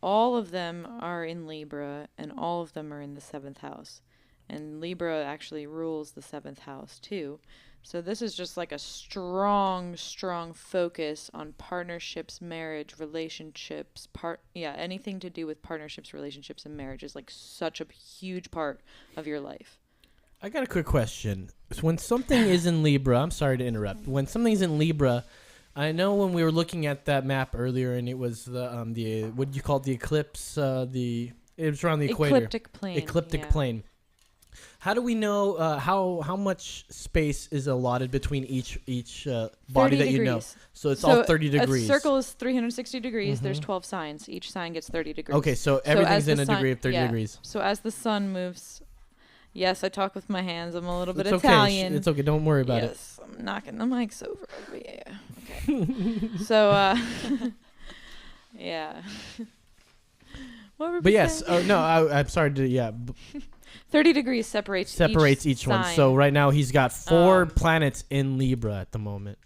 All of them are in Libra, and all of them are in the 7th house. And Libra actually rules the 7th house, too. So this is just like a strong, strong focus on partnerships, marriage, relationships, anything to do with partnerships, relationships, and marriage is such a huge part of your life. I got a quick question. So when something is in Libra, I'm sorry to interrupt. When something's in Libra, I know when we were looking at that map earlier, and it was the what do you call it, the eclipse? It was around the equator. Ecliptic plane. Ecliptic yeah. plane. How do we know how much space is allotted between each body that you know? So it's all 30 degrees. A circle is 360 degrees. There's 12 signs. Each sign gets 30 degrees. Okay, so everything's in a degree of 30 yeah. degrees. So as the sun moves, yes, I talk with my hands. I'm a little bit It's Italian. okay. It's okay. Don't worry about it. Yes, I'm knocking the mics over. But yeah. Okay. So yeah. What were But we yes, saying? no, I'm sorry to 30 degrees separates each one. sign. So right now he's got 4 planets in Libra at the moment.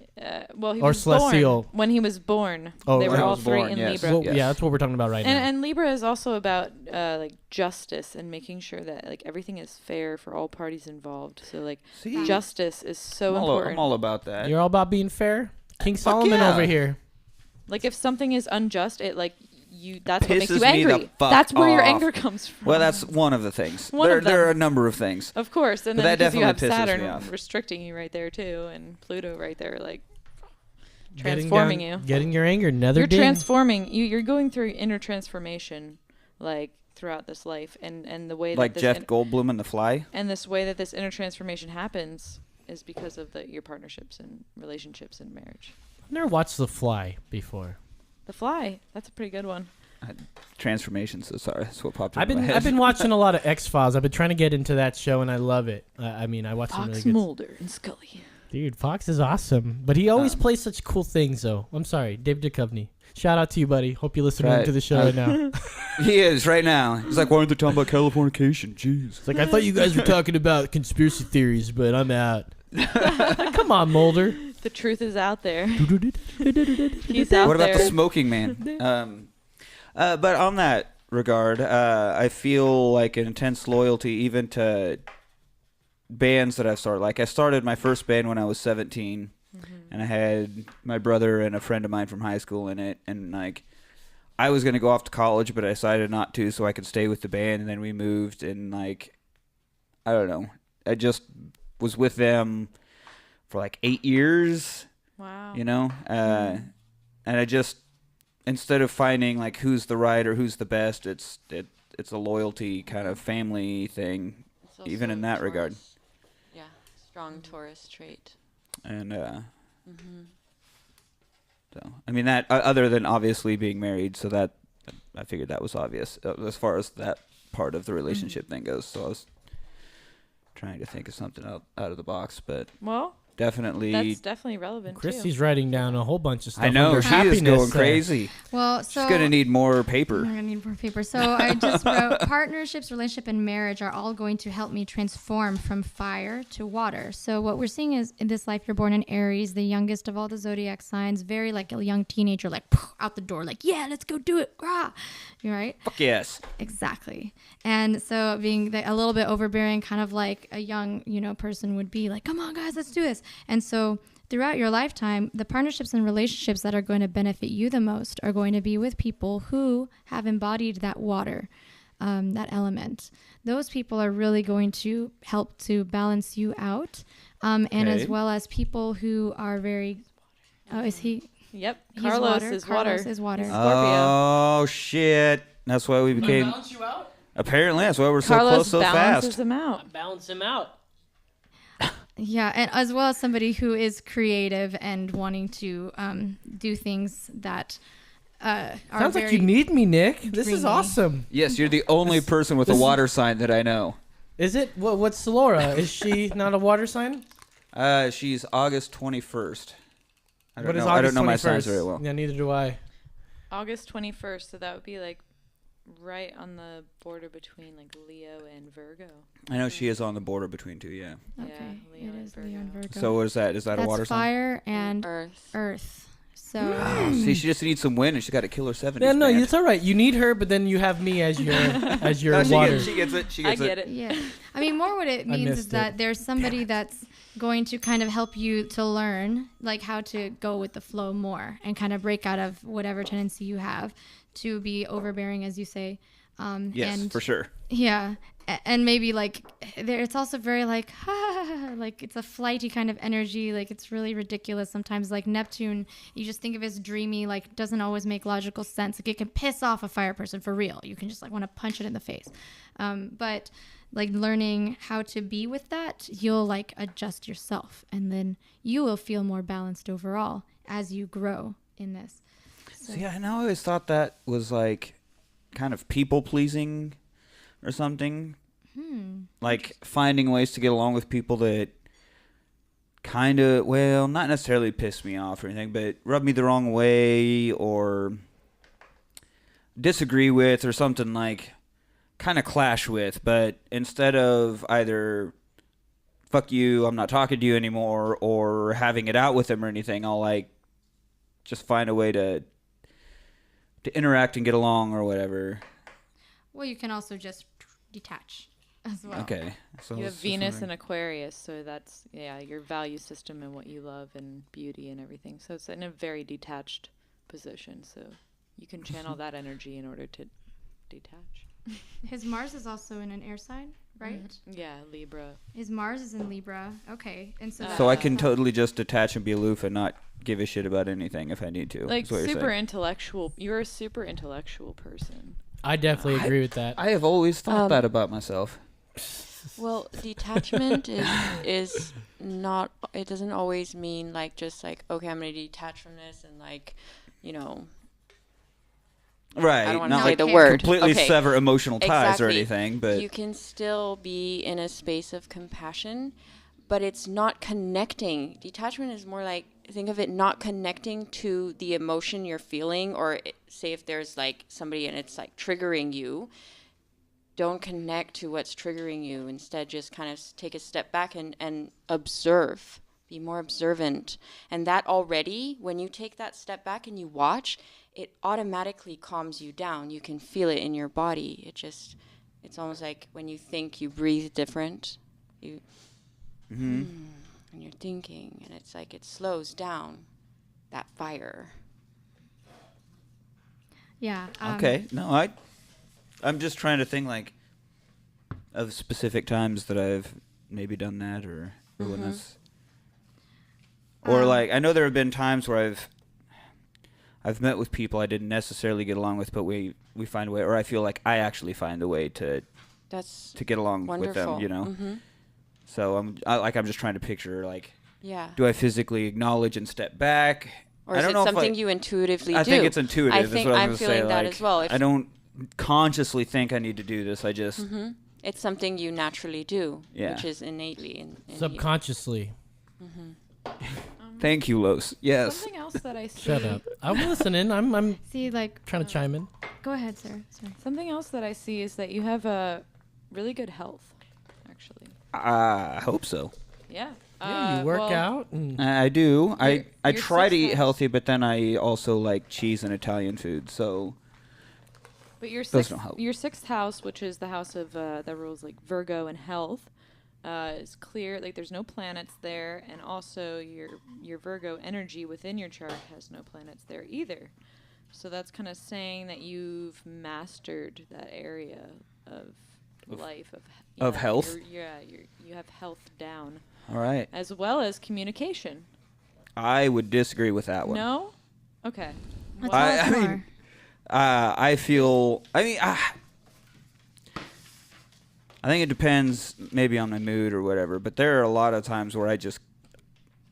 Well, he Or was celestial. born. When he was born, Oh, they were when he all was 3 born, in yes. Libra. Well, yeah, that's what we're talking about right now. And Libra is also about like justice and making sure that like everything is fair for all parties involved. So like See? justice is so I'm important. all about that. You're all about being fair? King Solomon yeah. over here. Like if something is unjust, it like that's what makes Pisses you me the angry. fuck That's where your off. anger comes from. Well, that's one of the things. One of There are a them. number of things. Of course, and But then that because you have definitely pisses me Saturn off. restricting you right there too, and Pluto right there, like Getting transforming down- you. Getting your anger. Nether You're ding. transforming. You're going through inner transformation, like throughout this life, and the way Like that Jeff Goldblum in The Fly. and this way that this inner transformation happens is because of your partnerships and relationships and marriage. I've never watched The Fly before. The Fly, that's a pretty good one. Transformation. So sorry, that's what popped I've into my been head. I've been watching a lot of X-Files. I've been trying to get into that show, and I love it. I mean, I watch some really Fox good. Mulder and Scully. Dude, Fox is awesome, but he always plays such cool things. Though I'm sorry, Dave Duchovny. Shout out to you, buddy. Hope you're listening Right. to the show right now. He is right now. He's like, why aren't they talking about Californication? Jeez. It's like, I thought you guys were talking about conspiracy theories, but I'm out. Come on, Mulder. The truth is out there. He's out What about there. the smoking man? But on that regard, I feel like an intense loyalty even to bands that I've started. Like I started my first band when I was 17, and I had my brother and a friend of mine from high school in it, and like I was gonna go off to college, but I decided not to, so I could stay with the band. And then we moved, and like I don't know, I just was with them for like 8 years. Wow. You know, and I just instead of finding like who's the right or who's the best, it's a loyalty kind of family thing, It's also even in that regard. Taurus. Yeah, strong Taurus trait. And so I mean that other than obviously being married, so that I figured that was obvious as far as that part of the relationship thing goes. So I was trying to think of something out of the box, but Well, definitely. that's definitely relevant Christy's too. writing down a whole bunch of stuff. I know under she is happiness going there. crazy. Well, so She's gonna need more I'm paper. gonna need more paper. So I just wrote partnerships, relationship, and marriage are all going to help me transform from fire to water. So what we're seeing is in this life, you're born in Aries, the youngest of all the zodiac signs, very like a young teenager, like out the door, like yeah, let's go do it, rah. You're right. Fuck yes. Exactly. And so being a little bit overbearing, kind of like a young, person would be like, come on guys, let's do this. And so throughout your lifetime, the partnerships and relationships that are going to benefit you the most are going to be with people who have embodied that water, that element. Those people are really going to help to balance you out. And as Okay. well as people who are very, is he? Yep. He's Carlos water. is Carlos water. is water. He's Scorpio. Oh shit! That's why we became. Balance you out? Apparently, that's why we're so Carlos close so balances fast. them out. Balance him out. Yeah, and as well as somebody who is creative and wanting to do things that are Sounds like very you need me, Nick. This is dreamy. awesome. Yes, you're the only person with a water sign that I know. Is it? What's Laura? Is she not a water sign? She's August 21st. I What don't is know. August I don't know my 21st? signs very well. Yeah, neither do I. August 21st, so that would be like right on the border between like Leo and Virgo. I know she is on the border between two. Yeah. Okay, Yeah, Leo it and is Leo and Virgo. Virgo. So what is that? Is that That's a water sign? fire and Earth. earth. So See, she just needs some wind, and she got a killer 70s. Yeah, no, band. it's all right. You need her, but then you have me as your No, water. she gets it. She I gets get it. yeah, I mean, more what it means is missed that it. there's somebody that's going to kind of help you to learn like how to go with the flow more and kind of break out of whatever tendency you have to be overbearing, as you say. Yes, and for sure. Yeah, and maybe like there, it's also very like like it's a flighty kind of energy. Like it's really ridiculous sometimes. Like Neptune, you just think of as dreamy, like doesn't always make logical sense. Like it can piss off a fire person for real. You can just like want to punch it in the face. But like learning how to be with that, you'll like adjust yourself, and then you will feel more balanced overall as you grow in this. So. See, I always thought that was like kind of people pleasing or something. Like finding ways to get along with people that kind of, well, not necessarily piss me off or anything, but rub me the wrong way or disagree with or something, like kind of clash with. But instead of either fuck you, I'm not talking to you anymore, or having it out with them or anything, I'll like just find a way to interact and get along or whatever. Well, you can also just detach as well. Okay. So You have Venus and Aquarius, so that's your value system and what you love and beauty and everything. So it's in a very detached position. So you can channel that energy in order to detach. His Mars is also in an air sign, right? Yeah, Libra. His Mars is in Libra. Okay, and so So I can totally just detach and be aloof and not give a shit about anything if I need to. Like is what you're super saying. intellectual. You're a super intellectual person. I definitely agree with that. I have always thought that about myself. Well, detachment is not. It doesn't always mean like just like, okay, I'm gonna detach from this and like, you know. Right. I don't want Not to say like the word. completely Okay. sever emotional ties or Exactly. anything, but You can still be in a space of compassion, but it's not connecting. Detachment is more like, think of it not connecting to the emotion you're feeling, or say if there's like somebody and it's like triggering you, don't connect to what's triggering you. Instead, just kind of take a step back and observe. Be more observant. And that already, when you take that step back and you watch, it automatically calms you down. You can feel it in your body. It's almost like when you think, you breathe different. And you're thinking, and it's like it slows down that fire. Yeah. okay. No, I'm just trying to think like of specific times that I've maybe done that or when this. Or like I know there have been times where I've met with people I didn't necessarily get along with, but we find a way, or I feel like I actually find a way to get along with them, you know. So I'm just trying to picture like, do I physically acknowledge and step back? Or I is don't it know something if you intuitively do? I think it's intuitive. I think is what I'm gonna feeling say. that Like, as well. I don't consciously think I need to do this. I just It's something you naturally do, Yeah. which is innately in you. Subconsciously. Thank you, Los. Yes. Something else that I see. Shut up. I'm listening. I'm See, like, trying to chime in. go ahead, sir. Sorry. Something else that I see is that you have a really good health, actually. I hope so. Yeah. Yeah, you work well, out. And I do. I your try to sixth eat house. healthy, but then I also like cheese and Italian food. So But your Those sixth, don't help. your sixth house, which is the house of that rules like Virgo and health, is clear. Like there's no planets there, and also your Virgo energy within your chart has no planets there either. So that's kind of saying that you've mastered that area of life of health? You have health down, all right. as well as communication. I would disagree with that one. No? Okay. Let's I- tell us I mean, more. I feel. I mean, I think it depends maybe on my mood or whatever. But there are a lot of times where I just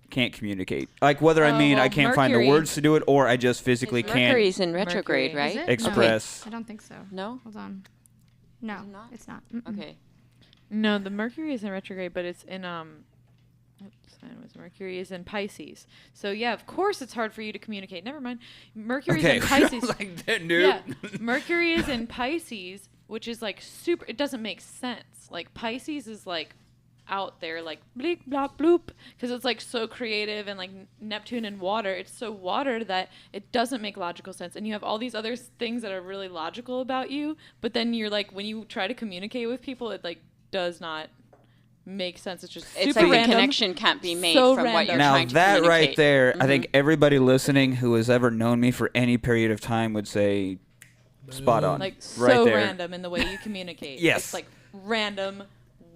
can't communicate. Like whether I well, I can't find the Mercury- words to do it, or I just physically can't. Mercury's in retrograde, Mercury. Is right? it? express- No, I don't think so. No? Hold on. No, Is it not? it's not. Mm-mm. Okay. No, the Mercury is in retrograde, but it's in what sign was Mercury is in Pisces. So yeah, of course it's hard for you to communicate. Never mind. Mercury's in Pisces. like that, dude. Yeah, Mercury is in Pisces, which is like super. It doesn't make sense. Like Pisces is like out there, like bleep blop bloop, because it's like so creative, and like Neptune and water. It's so water that it doesn't make logical sense. And you have all these other things that are really logical about you, but then you're like, when you try to communicate with people, it like does not make sense. It's just It's super like random. the connection can't be made So from what you're random. Now trying to that communicate. right there, I think everybody listening who has ever known me for any period of time would say, spot on. Like right so there. random in the way you communicate. Yes. It's like random.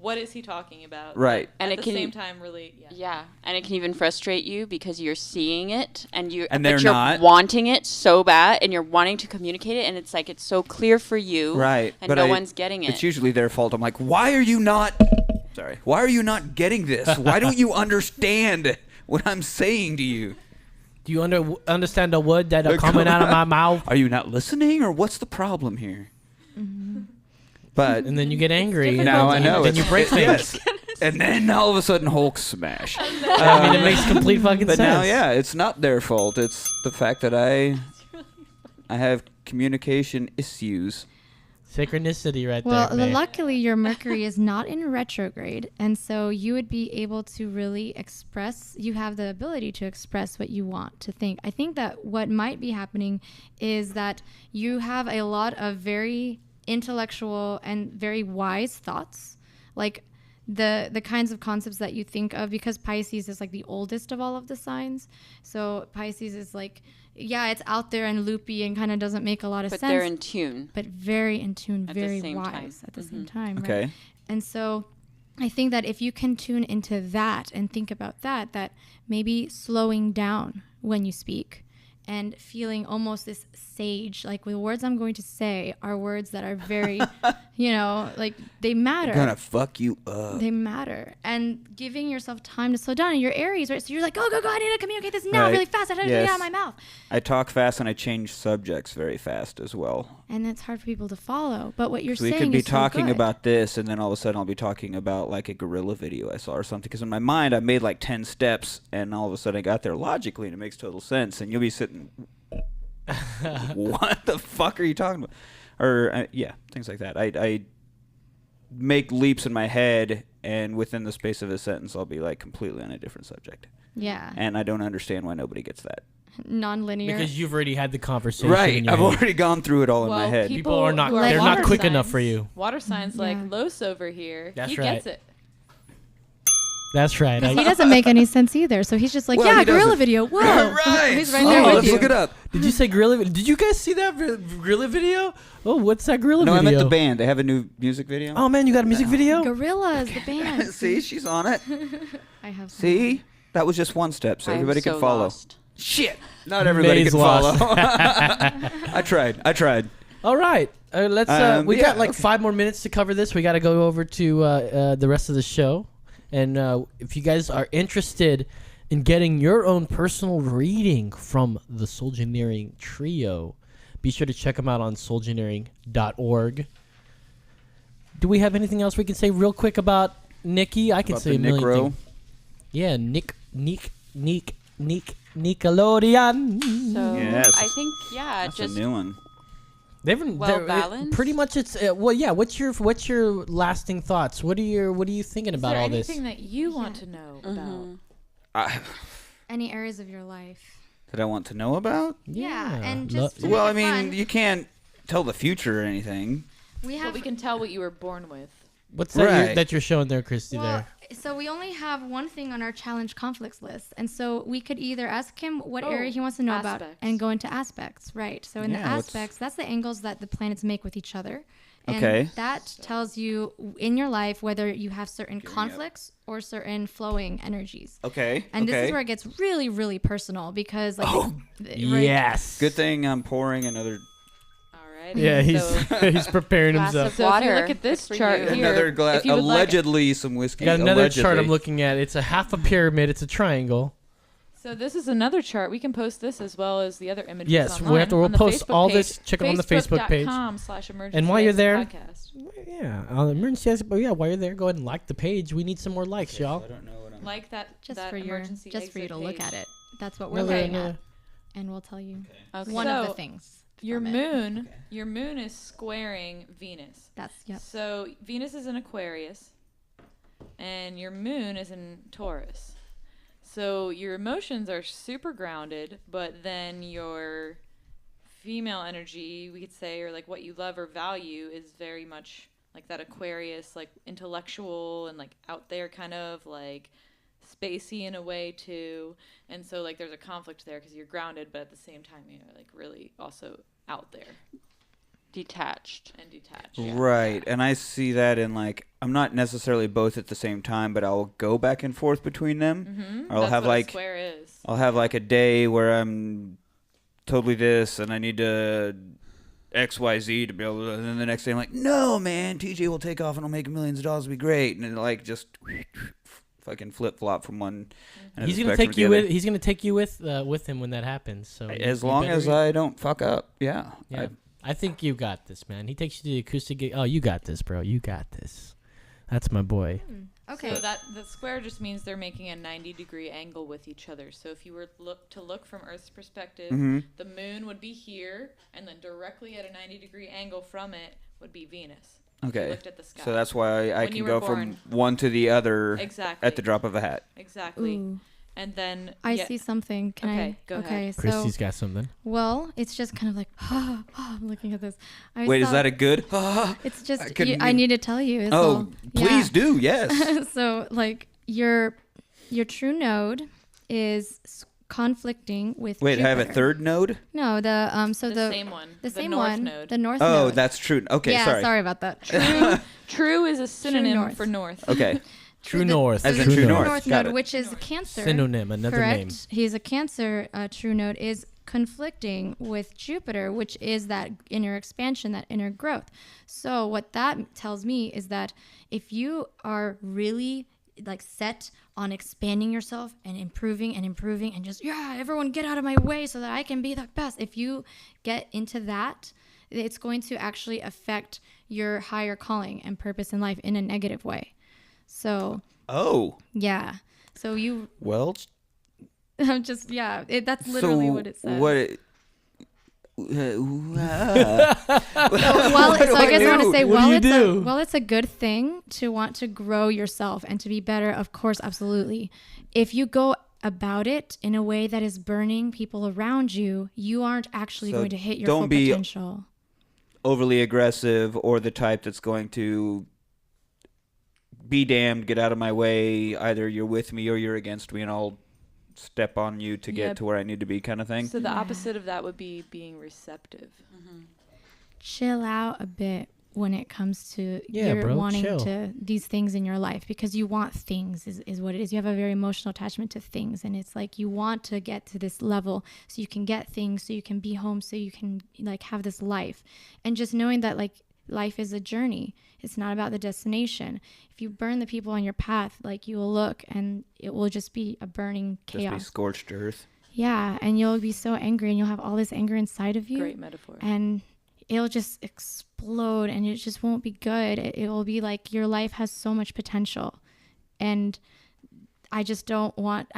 What is he talking about? Right. And And at it the can- same time, really, Yeah, and it can even frustrate you because you're seeing it and And but they're you're not. wanting it so bad and you're wanting to communicate it and it's like it's so clear for you Right. and But no one's getting it. It's usually their fault. I'm like, why are you not getting this? Why don't you understand what I'm saying to you? Do you understand the word that are coming out of my mouth? Are you not listening, or what's the problem here? But And then you get angry. now I know. Then you break things. Yes. And then all of a sudden, Hulk smash. I mean, it makes complete fucking But sense. now, yeah, it's not their fault. It's the fact that I have communication issues. Synchronicity right Well, there, man. luckily your Mercury is not in retrograde, and so you would be able to really express. You have the ability to express what you want to think. I think that what might be happening is that you have a lot of very intellectual and very wise thoughts, like the kinds of concepts that you think of, because Pisces is like the oldest of all of the signs. So Pisces is like, yeah, it's out there and loopy and kind of doesn't make a lot of but sense. they're in tune. But very in tune, At the very same wise time. at the same time. Okay. Right? And so I think that if you can tune into that and think about that, that maybe slowing down when you speak and feeling almost this sage, like the words I'm going to say are words that are very, like they matter. Gonna fuck you up. They matter. And giving yourself time to slow down. And you're Aries, right? So you're like, go, I need to communicate this now Right. really fast. I have to get it Yes. out of my mouth. I talk fast and I change subjects very fast as well. And it's hard for people to follow. But what you're So we saying could be is so talking good. about this, and then all of a sudden I'll be talking about like a gorilla video I saw or something. Because in my mind I made like 10 steps, and all of a sudden I got there logically, and it makes total sense. And you'll be sitting, what the fuck are you talking about? Or yeah, things like that. I make leaps in my head, and within the space of a sentence I'll be like completely on a different subject. Yeah. And I don't understand why nobody gets that. Non-linear. Because you've already had the conversation. Right. in your I've head. already gone through it all in my head. People are not- who they're not water quick enough signs- for you. Water signs like Yeah. Los over here. That's he right. gets it. That's right. He doesn't make any sense either. So he's just like, Well, yeah, he gorilla doesn't. video. Whoa. Right. He's right there Oh, with let's you. look it up. Did you say gorilla? Did you guys see that gorilla video? Oh, what's that gorilla No, I video? meant the band. They have a new music video. Oh man, you got a music video? Gorillas, the band. See, she's on it. I have. See, that was just one step, so I am everybody so can follow. lost. Shit, not everybody May's can lost. follow. I tried. All right, let's. We Yeah, got like okay. 5 more minutes to cover this. We got to go over to the rest of the show, and if you guys are interested in getting your own personal reading from the Soulgineering trio, be sure to check them out on soulgineering.org. Do we have anything else we can say real quick about Nikki? I can About say the a million Nick Rowe. things. Yeah, Nickelodeon. So Yes. I think That's just a new one. Well balanced? Pretty much, it's well, yeah. What's your lasting thoughts? What are you thinking Is about there all this? anything that you want to know about? Mhm. Any areas of your life. That I want to know about. Yeah, and Lo- just to Well, I make it mean, fun, you can't tell the future or anything. we But have. we can tell what you were born with. what's that Right. that you're showing there, Christy? Well, there. so we only have one thing on our challenge conflicts list, and so we could either ask him what area he wants to know about aspects. and go into aspects, right? So in the Yeah, what's- aspects, that's the angles that the planets make with each other. And Okay. that tells you in your life whether you have certain conflicts or certain flowing energies. Okay. And okay. this is where it gets really, really personal because, like, right? Yes. Good thing I'm pouring another Alrighty. Yeah, he's So, he's preparing Glass himself. of so if you water. look at this Good for chart you. here, another glass. if you would like- Allegedly, some whiskey. Got another chart I'm Allegedly. looking at. It's a half a pyramid. It's a triangle. So this is another chart. We can post this as well as the other images. Yes, we online have to- we'll on the post Facebook all page, this. Check it on the Facebook page. Facebook.com/emergency And while you're there- podcast. Yeah, emergency. But yeah, while you're there, go ahead and like the page. We need some more likes, y'all. I don't know what I'm. Like that. Just that for emergency just for you exit to look page. at it. That's what we're Another- looking another- at, and we'll tell you Okay. one of the So, things. Your from it. moon, your moon is squaring Venus. That's yep. So Venus is in Aquarius, and your moon is in Taurus. So your emotions are super grounded, but then your female energy, we could say, or like what you love or value, is very much like that Aquarius, like intellectual and like out there kind of like spacey in a way too. And so like there's a conflict there because you're grounded, but at the same time you're like really also out there. detached. Yeah. Right. And I see that in like, I'm not necessarily both at the same time, but I'll go back and forth between them. Mm-hmm. I'll That's have what like a square is. I'll have like a day where I'm totally this and I need to XYZ to be able to, and then the next day I'm like, no, man, TJ will take off and I'll make millions of dollars. It'll be great. And then like just fucking flip flop from one. end of He's the gonna spectrum take to you the other. with. He's gonna take you with him when that happens. So As you long better- as I don't fuck up. Yeah. Yeah. I think you got this, man. He takes you to the acoustic gig. Oh, you got this, bro. You got this. That's my boy. Okay. So the square just means they're making a 90-degree angle with each other. So if you were to look from Earth's perspective, the moon would be here, and then directly at a 90-degree angle from it would be Venus. If you Okay. looked at the sky. So that's why I When can you go were from born. one to the other Exactly. at the drop of a hat. Exactly. Ooh, And then I see something. Can Okay, I? go okay, ahead. Christy's so got something. well, it's just kind of like, I'm looking at this. I Wait, is saw- that a good? It's just I couldn't I even- need to tell you. Is Oh, all. please Yeah. do. Yes. So like your true node is conflicting with. Wait, I have a Jupiter. third node? No, the so the the same one. the same north one, node. the north Oh, node. that's true. Okay, yeah, sorry. about that. True is a synonym north. for north. Okay. True the- North. So As the in true true north. north Got node, it. which is Cancer. Synonym, another Correct. name. He's a Cancer true node is conflicting with Jupiter, which is that inner expansion, that inner growth. So what that tells me is that if you are really like set on expanding yourself and improving and just everyone get out of my way so that I can be the best. If you get into that, it's going to actually affect your higher calling and purpose in life in a negative way. So Oh. yeah. So you Well, I'm just that's literally so what it says. what it, Well, so I guess I want to say, What do you do? It's a good thing to want to grow yourself and to be better. Of course, absolutely. If you go about it in a way that is burning people around you, you aren't actually So going to hit your don't full be- potential. overly aggressive or the type that's going to be damned, get out of my way. Either you're with me or you're against me, and I'll step on you to get Yep. to where I need to be, kind of thing. So the opposite of that would be being receptive. Chill out a bit when it comes to Yeah, you're bro, wanting chill. to these things in your life, because you want things is what it is. You have a very emotional attachment to things, and it's like you want to get to this level so you can get things, so you can be home, so you can like have this life. And just knowing that like life is a journey. It's not about the destination. If you burn the people on your path, like you will look and it will just be a burning Just be chaos. scorched earth. Yeah, and you'll be so angry and you'll have all this anger inside of you. Great metaphor. And it'll just explode and it just won't be good. It will be like your life has so much potential. And I just want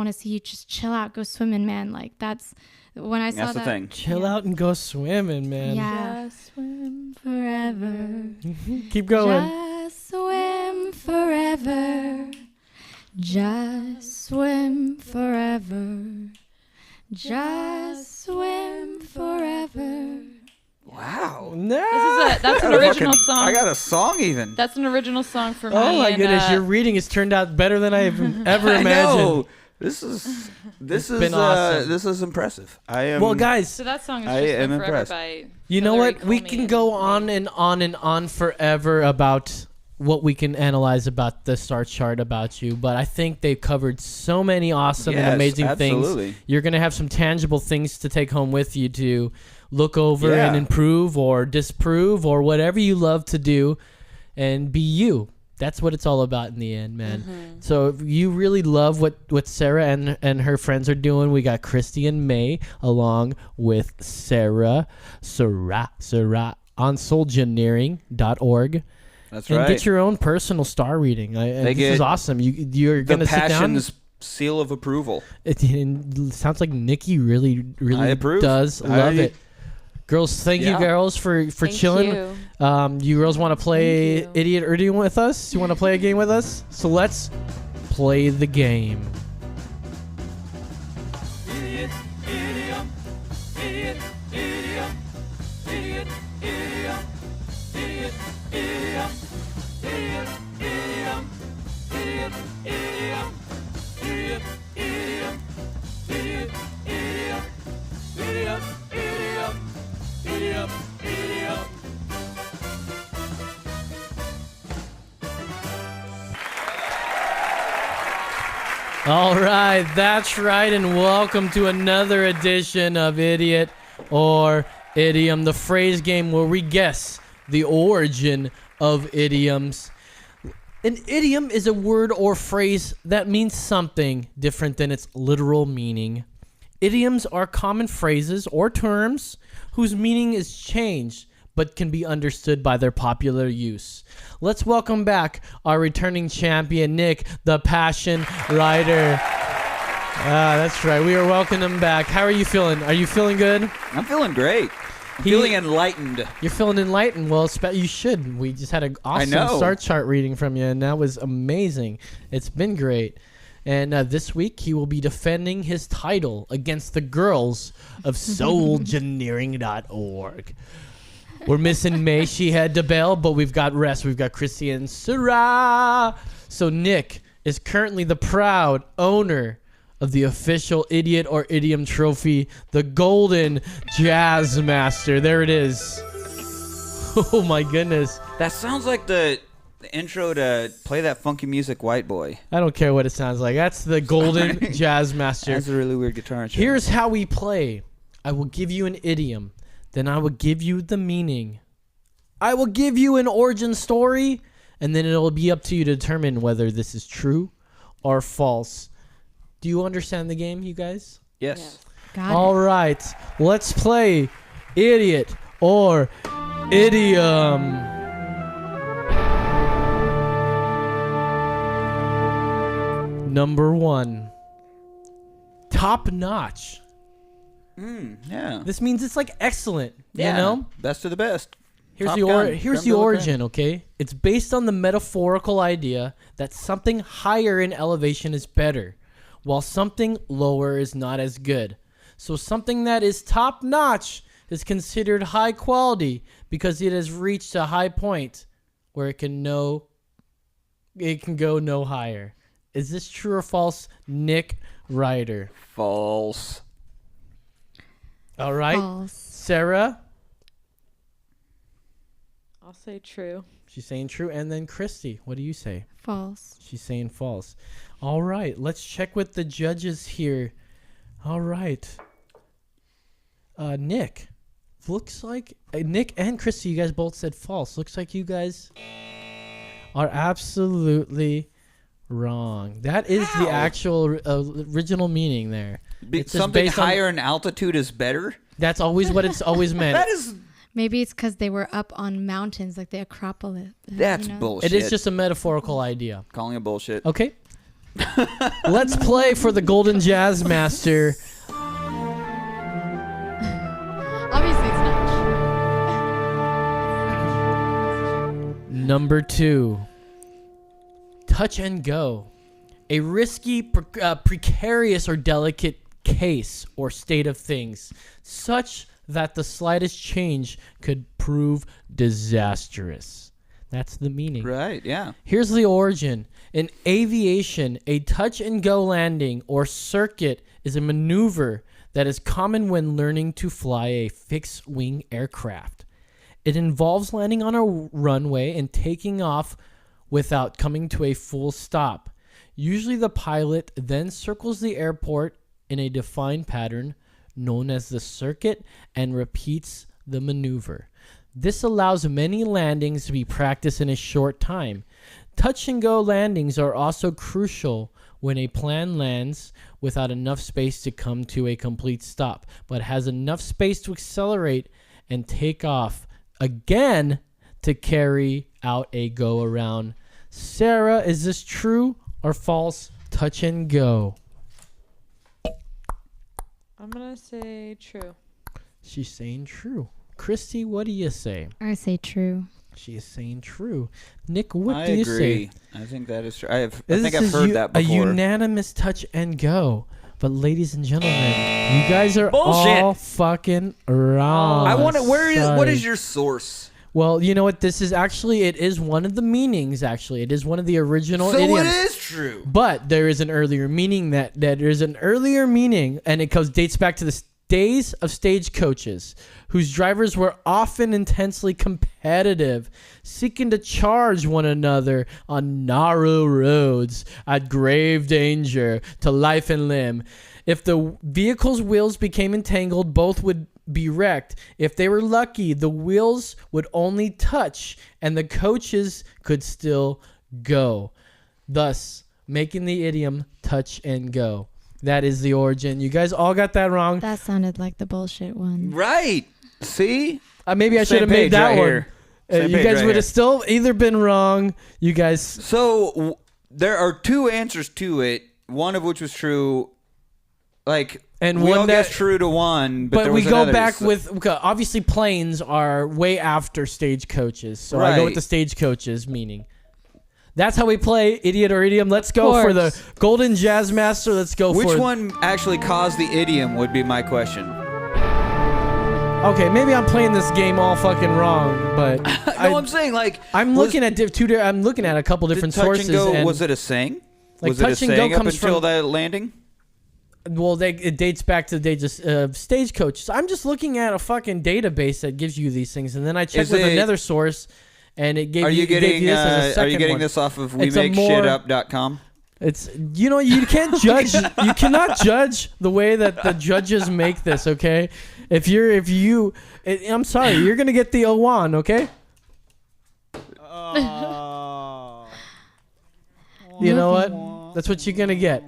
to see you just chill out, go swimming, man. Like that's when I saw That's the that. thing. Chill out and go swimming, man. Yeah. Just swim. Forever. Keep going. Just swim forever. Just swim forever. Just swim forever. Wow. No. That's an original song. I got a song even. That's an original song for me. Oh my and, goodness, your reading has turned out better than I've ever I imagined. know. This is been awesome. This is impressive. I am. Well, guys, So that song is I just am Live Forever impressed. by you know Hillary what? We Comey can and go me. on and on and on forever about what we can analyze about the star chart about you, but I think they've covered so many awesome and Yes, amazing absolutely. things. You're going to have some tangible things to take home with you to look over and Yeah. improve or disprove or whatever you love to do and be you. That's what it's all about in the end, man. So if you really love what Sarah and her friends are doing, we got Christy and May along with Sarah on soulgineering.org. That's And right. get your own personal star reading. This get is awesome. You're the going to sit down. passion's seal of approval. It sounds like Nikki really I approve. does love it. Girls, thank you, Yeah. girls, for Thank chilling. you. You girls want to play Thank you. Idiot Urdine with us? You want to play a game with us? So let's play the game. Idiot, idiom, idiot, idiom, idiot, idiom, idiot, idiom, idiot, idiom, idiot, idiom, idiot, idiom, idiot, idiom, idiot, idiom, idiom, idiom. All right, that's right, and welcome to another edition of Idiot or Idiom, the phrase game where we guess the origin of idioms. An idiom is a word or phrase that means something different than its literal meaning. Idioms are common phrases or terms whose meaning is changed but can be understood by their popular use. Let's welcome back our returning champion, Nick, the Passion Rider. That's right. We are welcoming him back. How are you feeling? Are you feeling good? I'm feeling great. Feeling enlightened. You're feeling enlightened. Well, you should. We just had an awesome star chart reading from you, and that was amazing. It's been great. And this week, he will be defending his title against the girls of soulgineering.org. We're missing May. She had to bail, but we've got rest. We've got Chrissy and Sarah. So Nick is currently the proud owner of the official Idiot or Idiom trophy, the Golden Jazz Master. There it is. Oh my goodness. That sounds like the intro to Play That Funky Music, White Boy. I don't care what it sounds like. That's the Golden Jazz Master. That's a really weird guitar intro. Here's how we play. I will give you an idiom. Then I will give you the meaning. I will give you an origin story, and then it'll be up to you to determine whether this is true or false. Do you understand the game, you guys? Yes. Got All right. Let's play Idiot or Idiom. Number 1. Top notch. Yeah. This means it's like excellent, Yeah. you know? Best of the best. Here's Top the gun. here's Creme the de la origin, creme. okay? It's based on the metaphorical idea that something higher in elevation is better, while something lower is not as good. So something that is top notch is considered high quality because it has reached a high point where it can go no higher. Is this true or false, Nick Ryder? False. All right. False. Sarah? I'll say true. She's saying true. And then Christy, what do you say? False. She's saying false. All right. Let's check with the judges here. All right. Nick. Looks like Nick and Christy, you guys both said false. Looks like you guys are absolutely wrong. That is the actual original meaning there. It's just Something based on- higher in altitude is better? That's always what it's always meant. That is... Maybe it's because they were up on mountains, like the Acropolis. That's bullshit. It is just a metaphorical idea. Calling it bullshit. Okay. Let's play for the Golden Jazz Master. Obviously, it's not Number 2. Touch and go. A risky, precarious, or delicate case or state of things, such that the slightest change could prove disastrous. That's the meaning. Right, yeah. Here's the origin. In aviation, a touch-and-go landing or circuit is a maneuver that is common when learning to fly a fixed-wing aircraft. It involves landing on a runway and taking off without coming to a full stop. Usually the pilot then circles the airport in a defined pattern known as the circuit and repeats the maneuver. This allows many landings to be practiced in a short time. Touch and go landings are also crucial when a plane lands without enough space to come to a complete stop, but has enough space to accelerate and take off again to carry out a go around. Sarah, is this true or false? Touch and go. I'm going to say true. She's saying true. Christy, what do you say? I say true. She is saying true. Nick, what I do you agree. say? I think that is true. I think This I've is heard that before. a unanimous touch and go. But ladies and gentlemen, you guys are Bullshit. all fucking wrong. I want to. What Sorry. is your source? Well, you know what? This is actually, it is one of the meanings, actually. It is one of the original So idioms. it is true. But there is an earlier meaning and it dates back to days of stagecoaches, whose drivers were often intensely competitive, seeking to charge one another on narrow roads at grave danger to life and limb. If the vehicle's wheels became entangled, both would be wrecked. If they were lucky, the wheels would only touch and the coaches could still go, thus making the idiom touch and go. That is the origin. You guys all got that wrong. That sounded like the bullshit one. Right. See? Maybe I should have made that one. You guys would have still either been wrong. You guys. So there are two answers to it, one of which was true. And we all guessed true to one, but there was we go another, back with obviously planes are way after stagecoaches. So I go with the stagecoaches meaning. That's how we play Idiot or Idiom. Let's go for the Golden Jazz Master. Let's go for... Which one actually caused the idiom would be my question. Okay, maybe I'm playing this game all fucking wrong, but... I'm saying, I'm looking at I'm looking at a couple different sources. Touch and Go, and was it a saying? Like was it a Touch and Go saying up comes until from... that landing? Well, it dates back to the days of stagecoaches. I'm just looking at a fucking database that gives you these things, and then I checked with another source... And it gave you this as a second Are you getting one. this off of wemakeshitup.com? It's you can't judge you cannot judge the way that the judges make this, okay? I'm sorry, you're gonna get the O1, okay? You know what? That's what you're gonna get.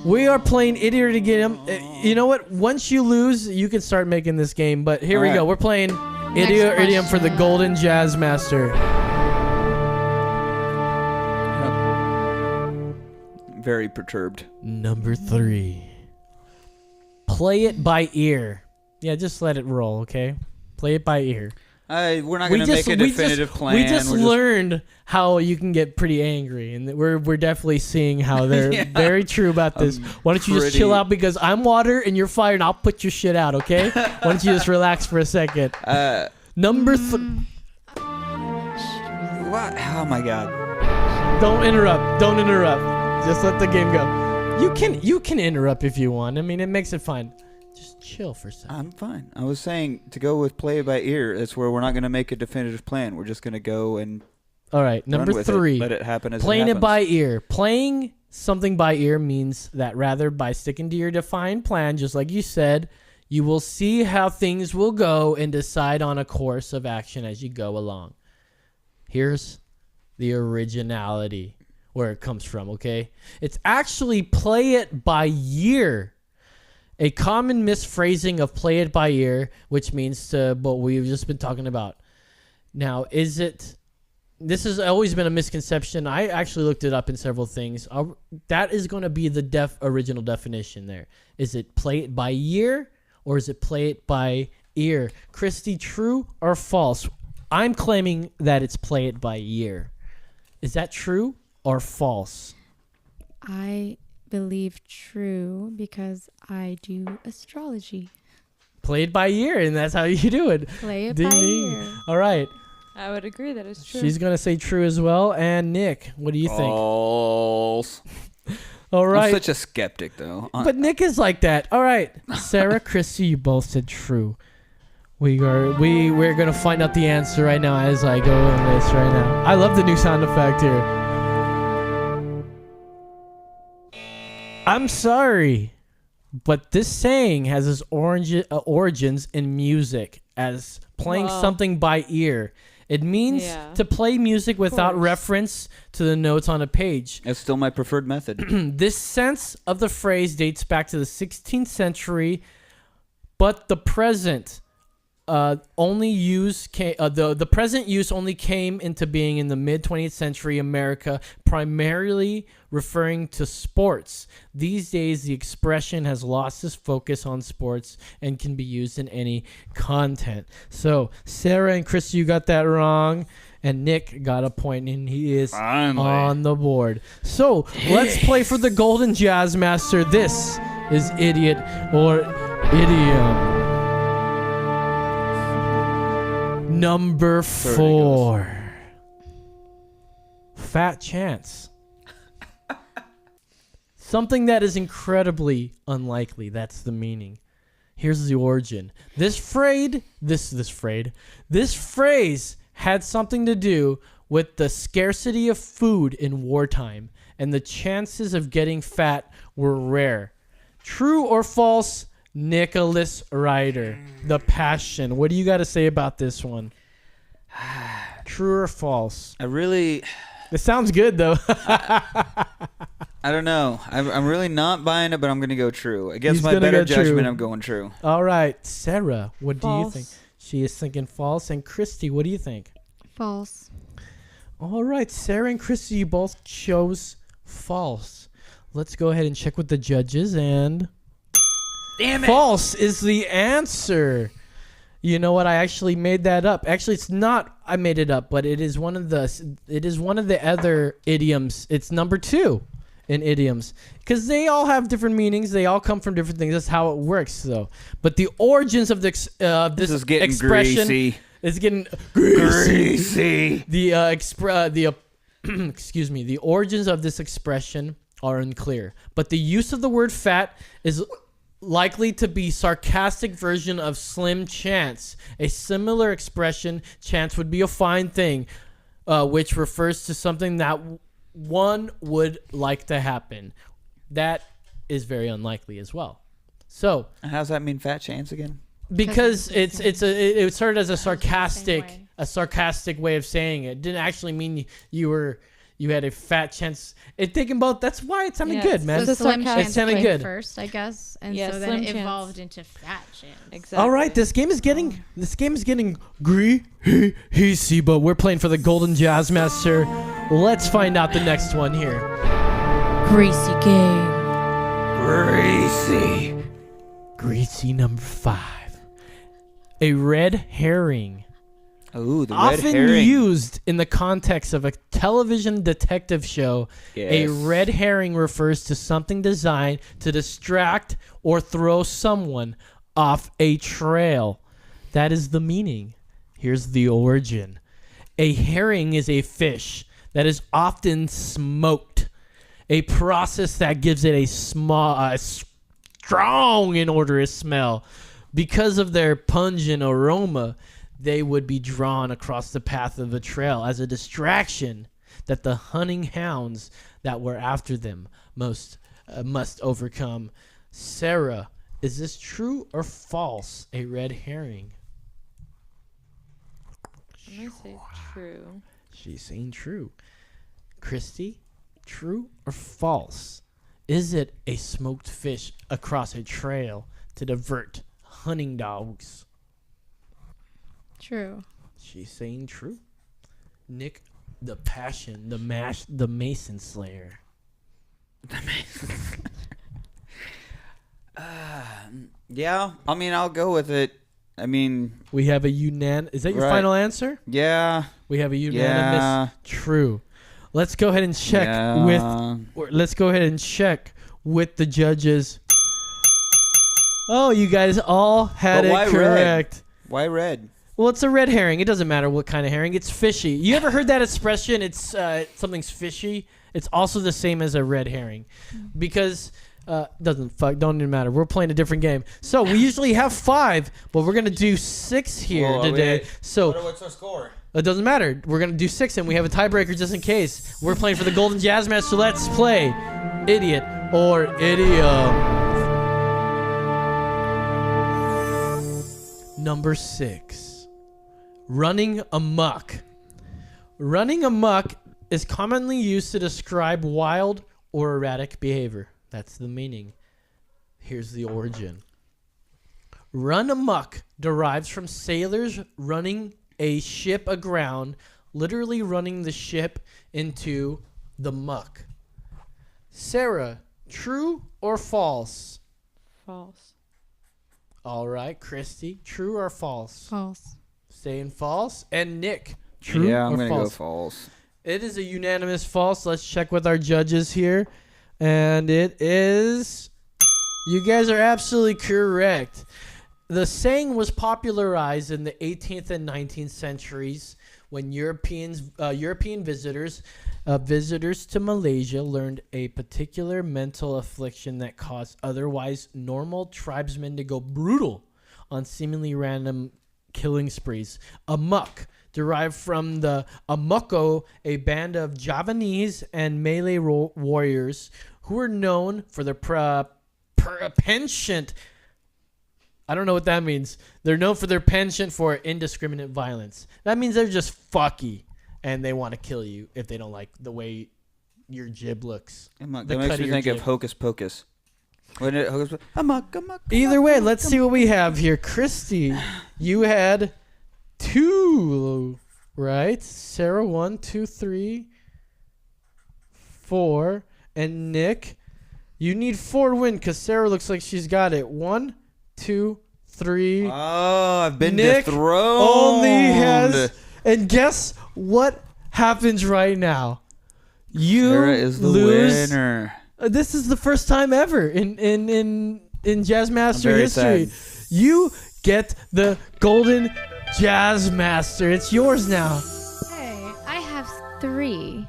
We are playing Idiot or Idiom. You know what? Once you lose, you can start making this game. But here we go. We're playing Idiot or Idiom for the Golden Jazz Master. Very perturbed. Number 3. Play it by ear. Yeah, just let it roll, okay? Play it by ear. We're not going to make a definitive plan. We just learned how you can get pretty angry, and we're definitely seeing how they're very true about this. Why don't you just chill out, because I'm water and you're fire, and I'll put your shit out, okay? Why don't you just relax for a second? Number 3. What? Oh my God! Don't interrupt. Don't interrupt. Just let the game go. You can interrupt if you want. I mean, it makes it fun. Just chill for a second. I'm fine. I was saying to go with play it by ear. That's where we're not going to make a definitive plan. We're just going to go and all right. Number 3. Let it happen as playing it happens. it by ear. Playing something by ear means that rather by sticking to your defined plan, just like you said, you will see how things will go and decide on a course of action as you go along. Here's the originality where it comes from, okay? It's actually play it by year. A common misphrasing of play it by ear, which means to what we've just been talking about. Now, this has always been a misconception. I actually looked it up in several things. That is going to be the original definition there. Is it play it by year or is it play it by ear? Christy, true or false? I'm claiming that it's play it by year. Is that true or false? I believe true because I do astrology. Play it by ear, and that's how you do it. Play it by ear. All right. I would agree that is true. She's going to say true as well. And Nick, what do you think? False. All right. I'm such a skeptic, though. But Nick is like that. All right. Sarah, Christy, you both said true. We're going to find out the answer right now as I go on this right now. I love the new sound effect here. I'm sorry, but this saying has its origins in music as playing something by ear. It means to play music without reference to the notes on a page. It's still my preferred method. This sense of the phrase dates back to the 16th century, but the present the present use only came into being in the mid 20th century America, primarily referring to sports. These days, the expression has lost its focus on sports and can be used in any content. So, Sarah and Chris, you got that wrong. And Nick got a point, and he is on the board. So, let's play for the Golden Jazz Master. This is Idiot or Idiom. Number 4. Fat chance. Something that is incredibly unlikely. That's the meaning. Here's the origin. This phrase had something to do with the scarcity of food in wartime, and the chances of getting fat were rare. True or false, Nicholas Ryder? The Passion. What do you got to say about this one? True or false? It sounds good, though. I don't know. I'm really not buying it, but I'm going to go true. Against He's my gonna better go true. judgment, I'm going true. All right, Sarah, what do you False. think? She is thinking false. And Christy, what do you think? False. All right, Sarah and Christy, you both chose false. Let's go ahead and check with the judges, and Damn it! false is the answer. You know what? I actually made that up. Actually, it's not. I made it up, but it is one of the other idioms. It's number 2 in idioms because they all have different meanings. They all come from different things. That's how it works, though. But the origins of this is getting expression greasy. is getting greasy. Greasy. Excuse me. The origins of this expression are unclear, but the use of the word fat is likely to be sarcastic version of slim chance. A similar expression, chance would be a fine thing, which refers to something that one would like to happen. That is very unlikely as well. So, And how does that mean fat chance again? because it started as a same sarcastic way of saying it. It didn't actually mean you had a fat chance. Thinking about that's why it sounded Yeah, good, it's man. So It's a slim sarcastic chance sounded came good. first, I guess, and Yeah, so then slim it chance. evolved into fat chance. Exactly. All right, this game is getting greasy, but we're playing for the Golden Jazz Master. Let's find out the next one here. Greasy game. Greasy. Greasy number 5. A red herring. Ooh, the red Often herring. used in the context of a television detective show, a Yes. red herring refers to something designed to distract or throw someone off a trail. That is the meaning. Here's the origin. A herring is a fish that is often smoked, a process that gives it a strong and odorous smell. Because of their pungent aroma, they would be drawn across the path of a trail as a distraction that the hunting hounds that were after them must overcome. Sarah, is this true or false? A red herring. I'm going to say true. She's saying true. Christy, true or false? Is it a smoked fish across a trail to divert hunting dogs? True. She's saying true. Nick, the Passion, the Mason Slayer. Yeah, I mean, I'll go with it. I mean, We have a Is that your Right. final answer? yeah. We have a unanimous Yeah. true. Let's go ahead and check let's go ahead and check with the judges. Oh, you guys all had But why it red? correct. Why red? Well, it's a red herring. It doesn't matter what kind of herring. It's fishy. You ever heard that expression? It's something's fishy. It's also the same as a red herring, because don't even matter. We're playing a different game. So we usually have 5, but we're gonna do 6 here Whoa, today. wait. So What's our score? it doesn't matter. We're gonna do 6, and we have a tiebreaker just in case. We're playing for the Golden Jazz Master. So let's play Idiot or Idiom. Number 6. Running amok. Running amok is commonly used to describe wild or erratic behavior. That's the meaning. Here's the origin. Run amok derives from sailors running a ship aground, literally running the ship into the muck. Sarah, true or false? False. All right, Christy, true or false? False. Saying false. And Nick, true Yeah, I'm or gonna false? go false. It is a unanimous false. Let's check with our judges here. And it is... You guys are absolutely correct. The saying was popularized in the 18th and 19th centuries when European visitors to Malaysia learned a particular mental affliction that caused otherwise normal tribesmen to go brutal on seemingly random killing sprees. Amok, derived from the Amoko, a band of Javanese and Malay warriors who were known for their penchant. I don't know what that means. They're known for their penchant for indiscriminate violence. That means they're just fucky, and they want to kill you if they don't like the way your jib looks. That makes me think of Hocus Pocus. Either way, let's see what we have here. Christy, you had 2, right? Sarah, 1, 2, 3, 4. And Nick, you need 4 to win because Sarah looks like she's got it. 1, 2, 3. Oh, I've been Nick dethroned. Only has. And guess what happens right now? You Sarah is the lose. winner. This is the first time ever in Jazz Master history. Sad. You get the golden Jazz Master. It's yours now. Hey, I have 3.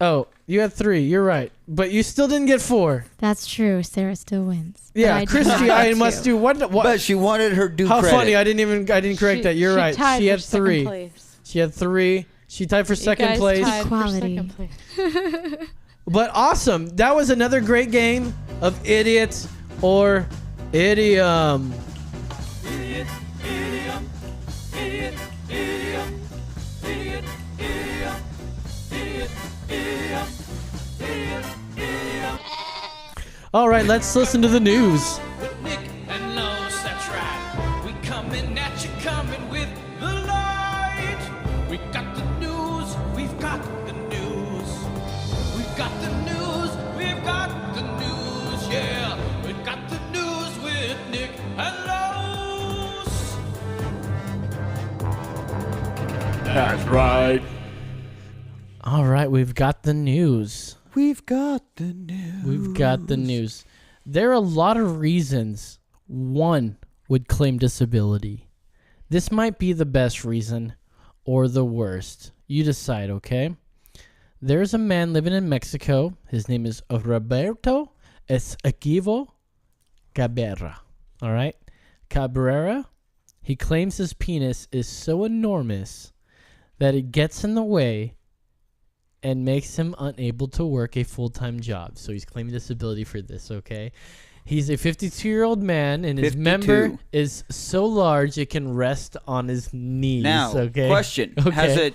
Oh, you had 3. You're right, but you still didn't get 4. That's true. Sarah still wins. Yeah, Christy, I must do what? But she wanted her due How credit. funny! I didn't correct that. You're right. Tied She for had 3. second place. She had 3. She tied for You second guys place. tied for Equality. second place. But awesome! That was another great game of idiot or idiom. All right, let's listen to the news. With Nick and Lois, that's right. We coming at you, coming with the light. We got the news, we've got the news. We've got the news, we've got the news, yeah. We've got the news with Nick and Lois. That's right. All right, we've got the news. We've got the news. We've got the news. There are a lot of reasons one would claim disability. This might be the best reason or the worst. You decide, okay? There's a man living in Mexico. His name is Roberto Esquivo Cabrera. All right? Cabrera, he claims his penis is so enormous that it gets in the way and makes him unable to work a full-time job. So he's claiming disability for this, okay? He's a 52-year-old man, and his 52. member is so large it can rest on his knees, Now, okay? question. Okay.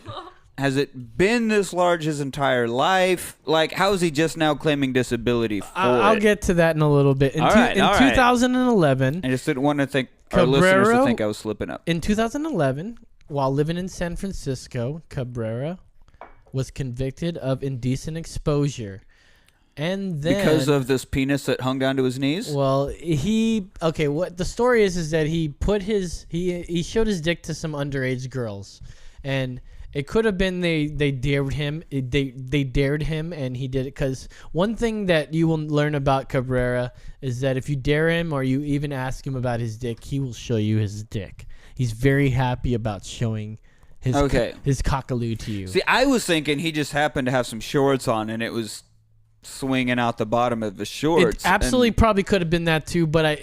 Has it been this large his entire life? Like, how is he just now claiming disability for I'll it? get to that in a little bit. In All right. 2011, I just didn't want to think our listeners Cabrera- to think I was slipping up. in 2011, while living in San Francisco, Cabrera was convicted of indecent exposure. And then Because of this penis that hung down to his knees? well, what the story is that he put he showed his dick to some underage girls, and it could have been they dared him. They dared him, and he did it because one thing that you will learn about Cabrera is that if you dare him or you even ask him about his dick, he will show you his dick. He's very happy about showing his cockaloo to you. See, I was thinking he just happened to have some shorts on and it was swinging out the bottom of the shorts. It absolutely probably could have been that too, but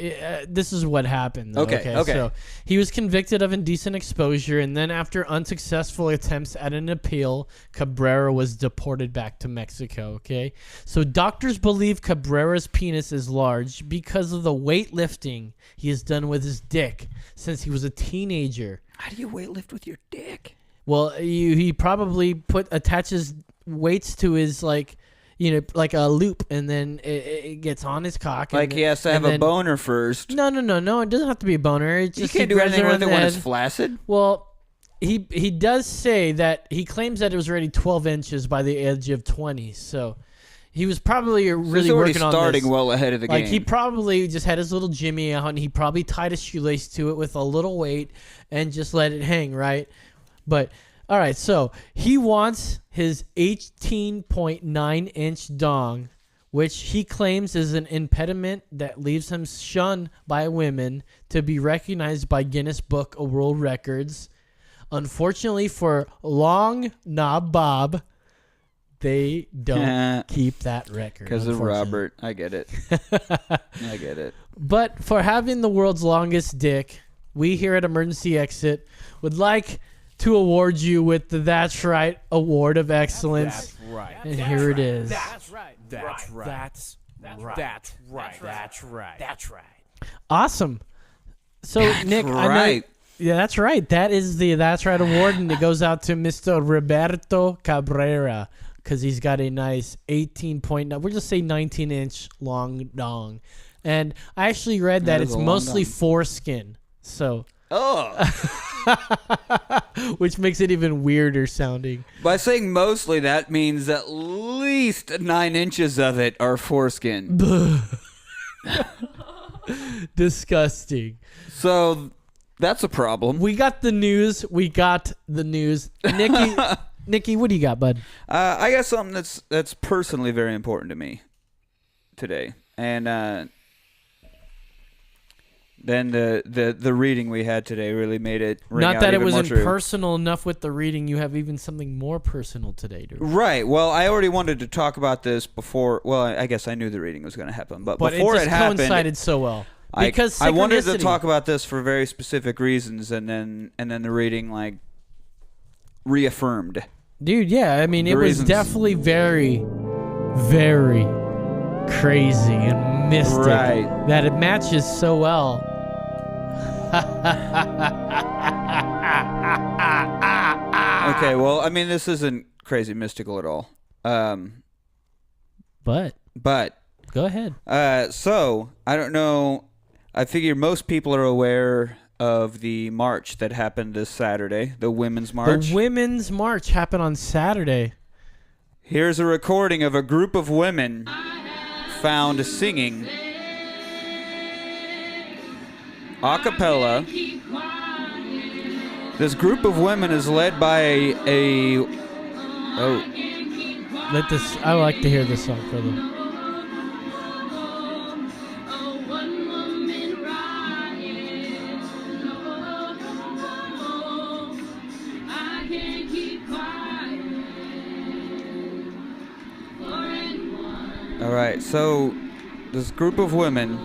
this is what happened. Though, Okay. So he was convicted of indecent exposure, and then after unsuccessful attempts at an appeal, Cabrera was deported back to Mexico. Okay, so doctors believe Cabrera's penis is large because of the weightlifting he has done with his dick since he was a teenager. How do you weightlift with your dick? Well, he probably attaches weights to his like a loop, and then it gets on his cock. Like he has to have a boner first. No. It doesn't have to be a boner. It's You just can't he do grabs anything around with it the when head. it's flaccid? Well, he does say that he claims that it was already 12 inches by the age of 20. So he was probably really He's already working on starting this. well ahead of the Like game. he probably just had his little Jimmy out, and he probably tied a shoelace to it with a little weight and just let it hang, right? But all right, so he wants his 18.9-inch dong which he claims is an impediment that leaves him shunned by women to be recognized by Guinness Book of World Records. Unfortunately for Long Knob Bob, they don't keep that record. Because of Robert. I get it. I get it. But for having the world's longest dick, we here at Emergency Exit would like to award you with the That's Right Award of Excellence. That's right. And here it is. That's right. That's right. That's right. That's right. That's right. That's right. Awesome. So, That's Nick, I know, right. yeah, that's right. That is the That's Right Award, and it goes out to Mr. Roberto Cabrera because he's got a nice 18.9, we'll just say 19-inch long dong. And I actually read that it's mostly foreskin. So, which makes it even weirder sounding. By saying mostly, that means at least 9 inches of it are foreskin. Disgusting. So that's a problem. We got the news. Nikki, what do you got, bud? I got something that's personally very important to me today, and then the reading we had today really made it ring Not out that it even more wasn't true. personal enough with the reading. You have even something more personal today, dude. Right. Well, I already wanted to talk about this before. Well, I guess I knew the reading was going to happen, but before it just happened, coincided so well. Because I wanted to synchronicity. talk about this for very specific reasons, and then the reading reaffirmed. Dude, yeah, I mean, The it was reasons. definitely very, very crazy and mystic Right. that it matches so well. Okay, well, I mean, this isn't crazy mystical at all. But go ahead. So I don't know. I figure most people are aware of the march that happened this Saturday, the Women's March. The Women's March happened on Saturday. Here's a recording of a group of women found singing a cappella. This group of women is led by I like to hear this song for them. All right, so this group of women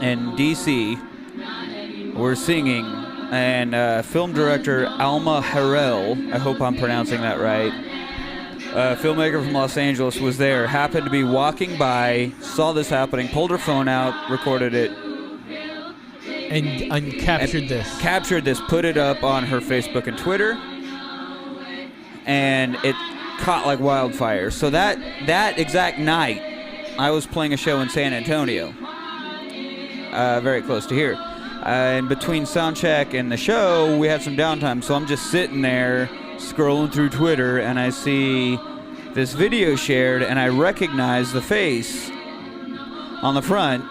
in D.C. were singing, and film director Alma Harrell, I hope I'm pronouncing that right, a filmmaker from Los Angeles, was there, happened to be walking by, saw this happening, pulled her phone out, recorded it, And captured this. Captured this, put it up on her Facebook and Twitter, and it caught like wildfire. So that exact night, I was playing a show in San Antonio, very close to here. In between soundcheck and the show, we had some downtime, so I'm just sitting there scrolling through Twitter, and I see this video shared, and I recognize the face on the front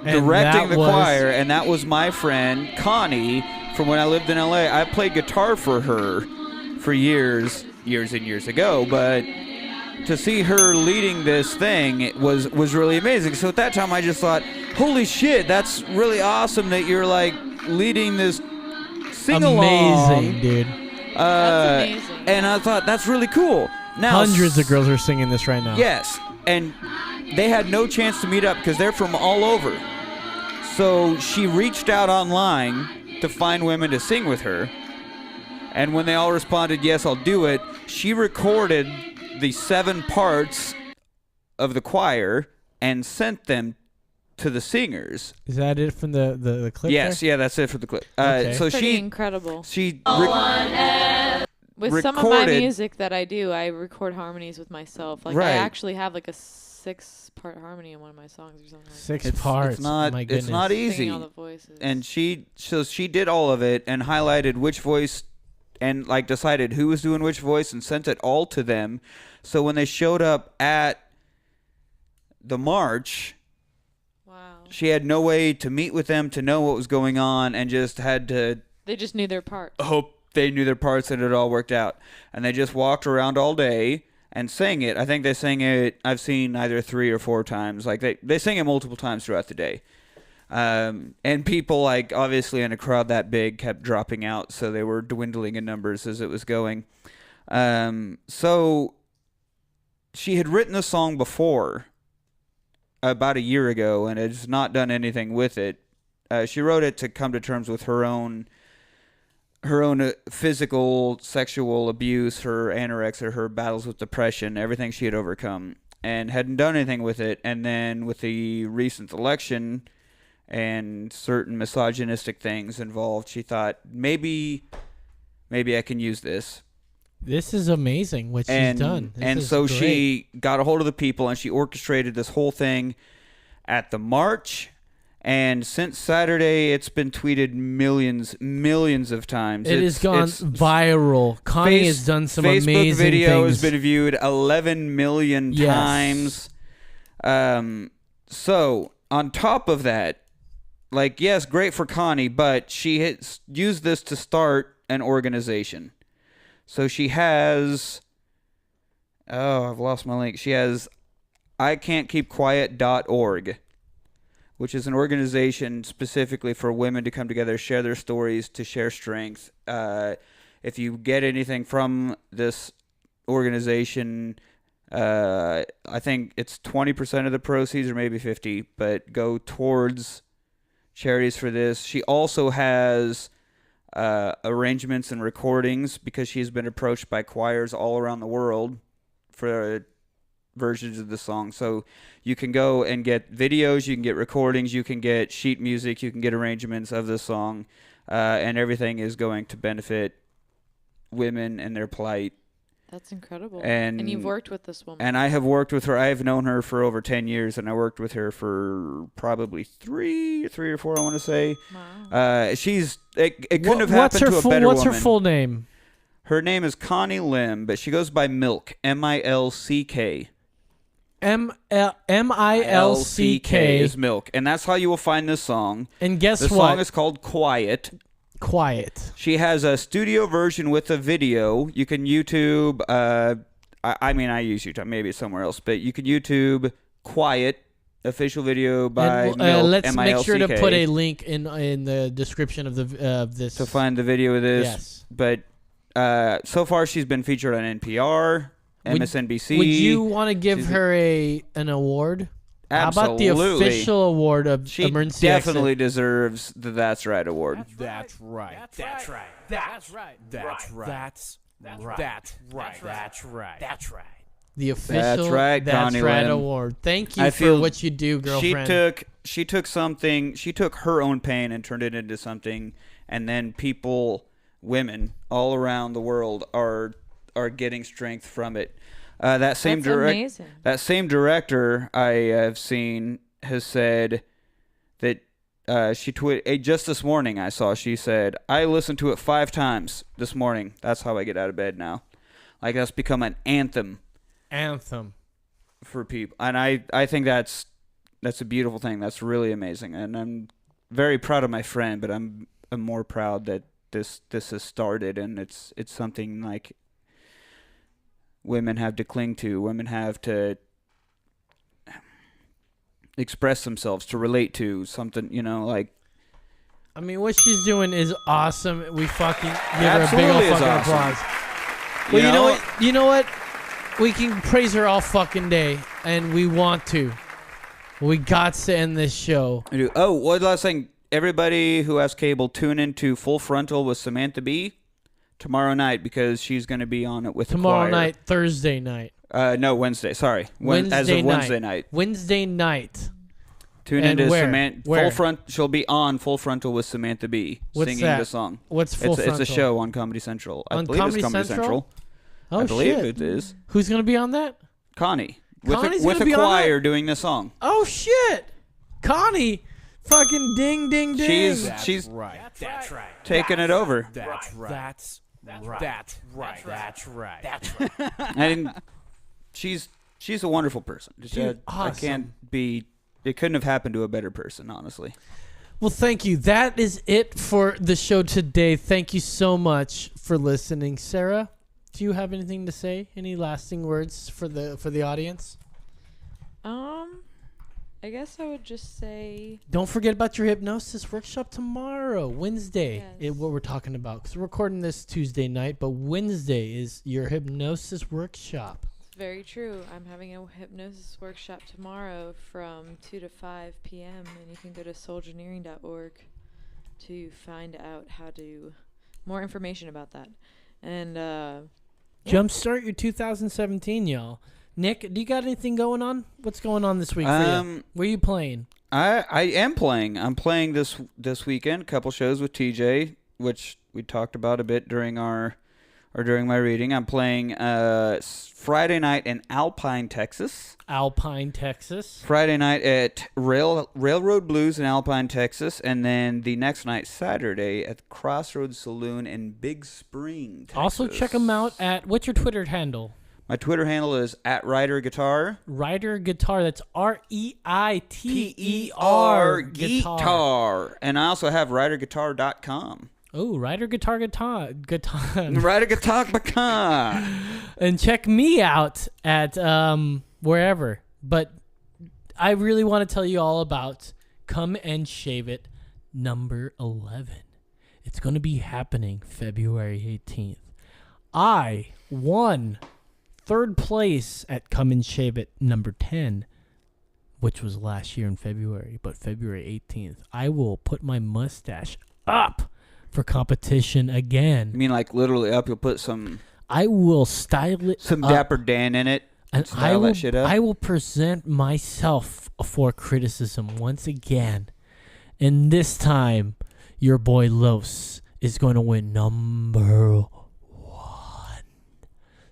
directing the choir, and that was my friend Connie from when I lived in LA. I played guitar for her for years and years ago, but to see her leading this thing was really amazing. So at that time I just thought, holy shit, that's really awesome that you're like leading this sing-along. Amazing, dude. That's amazing. And I thought, that's really cool. Now, Hundreds of girls are singing this right now. Yes, and they had no chance to meet up because they're from all over. So she reached out online to find women to sing with her. And when they all responded, yes, I'll do it, she recorded the 7 parts of the choir and sent them to the singers. Is that it from the clip? Yes, there? yeah, that's it for the clip. Okay. So Pretty she incredible. With some of my recorded- music that I do, I record harmonies with myself. Like Right. I actually have like a 6-part harmony in one of my songs or something. Like 6 It's parts. not- oh my it's goodness. not that. easy. Singing all the voices. And she did all of it and highlighted which voice and like decided who was doing which voice and sent it all to them. So when they showed up at the march, Wow. she had no way to meet with them, to know what was going on, and just had to They just knew their part. hope they knew their parts and it all worked out. And they just walked around all day. and sang it. I think they sang it, I've seen either 3 or 4 times. Like they sang it multiple times throughout the day. And people, like, obviously in a crowd that big kept dropping out, so they were dwindling in numbers as it was going. So she had written the song before, about a year ago, and has not done anything with it. She wrote it to come to terms with her own physical, sexual abuse, her anorexia, her battles with depression, everything she had overcome, and hadn't done anything with it. And then with the recent election and certain misogynistic things involved, she thought, maybe I can use this. This is amazing what she's done. So she got a hold of the people, and she orchestrated this whole thing at the march. And since Saturday, it's been tweeted millions of times. It has gone viral. Connie has done some amazing things. Facebook video has been viewed 11 million times. So, on top of that, like, yes, great for Connie, but she has used this to start an organization. So she has... Oh, I've lost my link. She has ican'tkeepquiet.org, which is an organization specifically for women to come together, share their stories, to share strength. If you get anything from this organization, I think it's 20% of the proceeds, or maybe 50%, but go towards charities for this. She also has arrangements and recordings, because she's been approached by choirs all around the world for versions of the song. So you can go and get videos, you can get recordings, you can get sheet music, you can get arrangements of the song, and everything is going to benefit women and their plight. That's incredible. And you've worked with this woman. And I have worked with her. I have known her for over 10 years, and I worked with her for probably three or four, I want to say. Wow. It couldn't have happened to a better woman. What's her full name? Her name is Connie Lim, but she goes by Milk, M-I-L-C-K. M-I-L-C-K is Milk, and that's how you will find this song. And guess what? The song is called Quiet. She has a studio version with a video. You can YouTube. I use YouTube. Maybe it's somewhere else, but you can YouTube Quiet official video by Milk. Let's M-I-L-C-K, make sure to put a link in the description of this to find the video of this. Yes. But so far she's been featured on NPR, MSNBC. Would you want to give her an award? Absolutely. How about the official award of She Emergency definitely Exit? deserves the That's Right award. That's right. That's right. That's right. That's right. That's right. That's right. That's right. The official That's right, That's Connie Right Lynn. award. Thank you for what you do, girlfriend. She took her own pain and turned it into something, and then women all around the world are getting strength from it. That same director I have seen has said that she tweeted just this morning. She said, "I listened to it 5 times this morning. That's how I get out of bed now." Like, that's become an anthem for people, and I think that's a beautiful thing. That's really amazing, and I'm very proud of my friend. But I'm more proud that this has started, and it's something like women have to cling to. Women have to express themselves, to relate to something, like. I mean, what she's doing is awesome. We fucking give her a big old fucking applause. Well, you know what? We can praise her all fucking day, and we want to. We got to end this show. Oh, one last thing. Everybody who has cable, tune into Full Frontal with Samantha B. tomorrow night, because she's going to be on it with tomorrow night, Thursday night. No, Wednesday. Sorry, Wednesday night. Wednesday night. Tune into Samantha. She'll be on Full Frontal with Samantha B. singing the song. What's Full Frontal? It's a show on Comedy Central. I believe it's Comedy Central. Oh, I believe it is. Who's going to be on that? Connie. With a choir doing the song. Oh shit, Connie. Fucking ding, ding, ding. She's right. That's right. Taking it over. That's right. That's right. That's right. That's right. That's right. And she's a wonderful person. Awesome. It couldn't have happened to a better person, honestly. Well, thank you. That is it for the show today. Thank you so much for listening, Sarah. do you have anything to say? Any lasting words for the audience? I guess I would just say Don't forget about your hypnosis workshop tomorrow, Wednesday. Yes. What we're talking about, because we're recording this Tuesday night, but Wednesday is your hypnosis workshop. it's very true. I'm having a hypnosis workshop tomorrow from 2 to 5 p.m. and you can go to soulgineering.org to find out more information about that. And Jumpstart your 2017, y'all. Nick, do you got anything going on? What's going on this week for you? Where are you playing? I am playing. I'm playing this weekend. A couple shows with TJ, which we talked about a bit during my reading. I'm playing Friday night in Alpine, Texas. Friday night at Railroad Blues in Alpine, Texas, and then the next night, Saturday, at Crossroads Saloon in Big Spring, Texas. Also, check them out at, what's your Twitter handle? My Twitter handle is @RiderGuitar. Rider Guitar. That's REITER Guitar. And I also have RiderGuitar.com. Oh, Rider Guitar. RiderGuitar.com. And check me out at wherever. But I really want to tell you all about Come and Shave It number 11. It's going to be happening February 18th. I won 3rd place at Come and Shave It number 10, which was last year in February, but February 18th, I will put my mustache up for competition again. You mean like literally up? You'll put some... I will style it Some up, Dapper Dan in it. and That shit up. I will present myself for criticism once again. And this time, your boy Los is going to win number 1.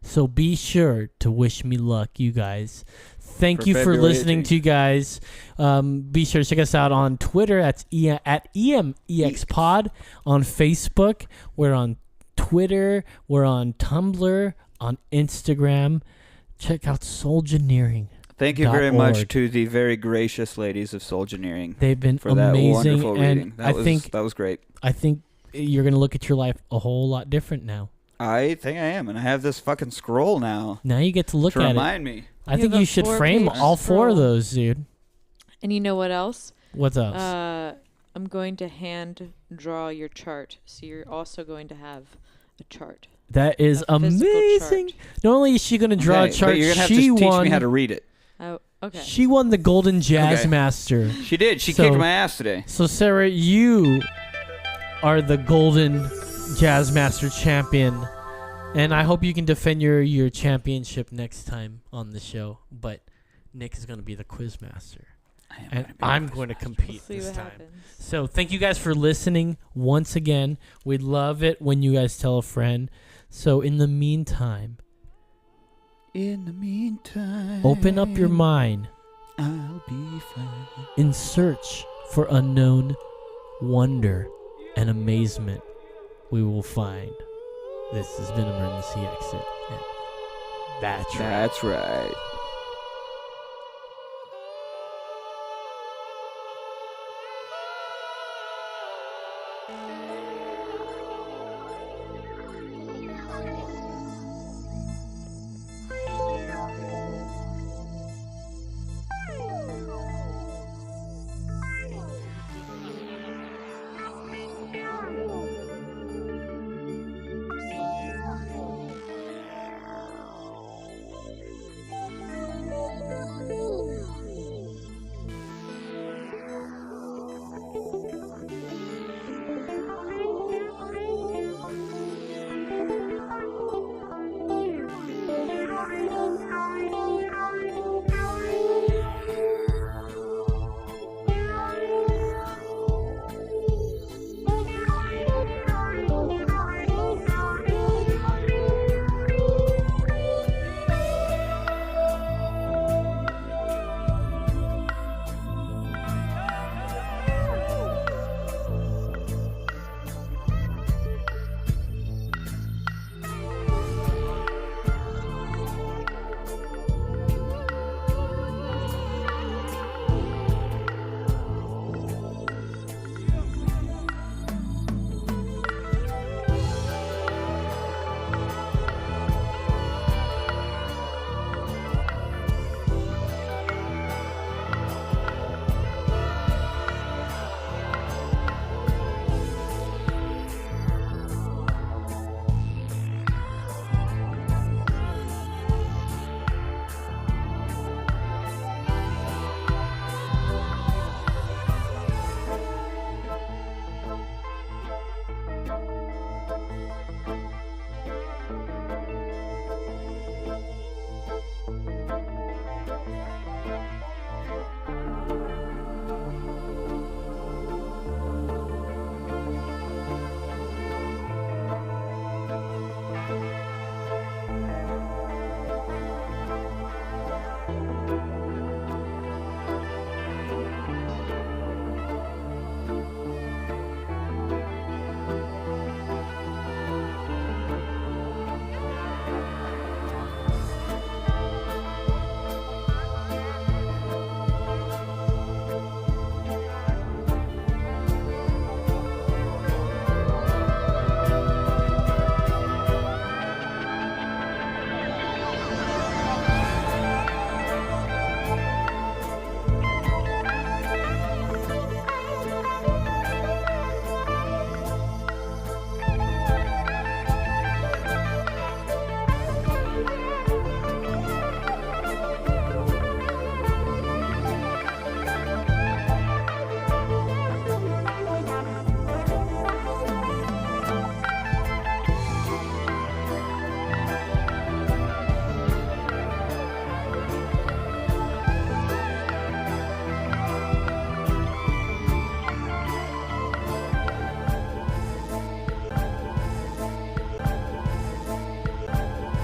So be sure to wish me luck, you guys. Thank you for listening to you guys. Be sure to check us out on Twitter. That's at EMEXPod. On Facebook. We're on Twitter. We're on Tumblr. On Instagram. Check out Soulgineering. Thank you very much to the very gracious ladies of Soulgineering. They've been for amazing. That wonderful reading. That was great. I think you're going to look at your life a whole lot different now. I think I am, and I have this fucking scroll now. Now you get to look at it. Remind me. I think you should frame all 4 of those, dude. And you know what else? What's else? I'm going to hand draw your chart, so you're also going to have a chart. That is amazing. Chart. Not only is she going to draw a chart, but you're gonna have she to teach won. me how to read it. Oh, okay. She won the Golden Jazz Master. She did. She kicked my ass today. So Sarah, you are the Golden Jazz Master champion. And I hope you can defend your championship next time on the show. But Nick is going to be the quiz master. And I'm going to compete this time. Happens. So thank you guys for listening once again. We love it when you guys tell a friend. So in the meantime, open up your mind. I'll be fine. In search for unknown wonder and amazement, we will find. This has been Emergency Exit. And that's right. That's right.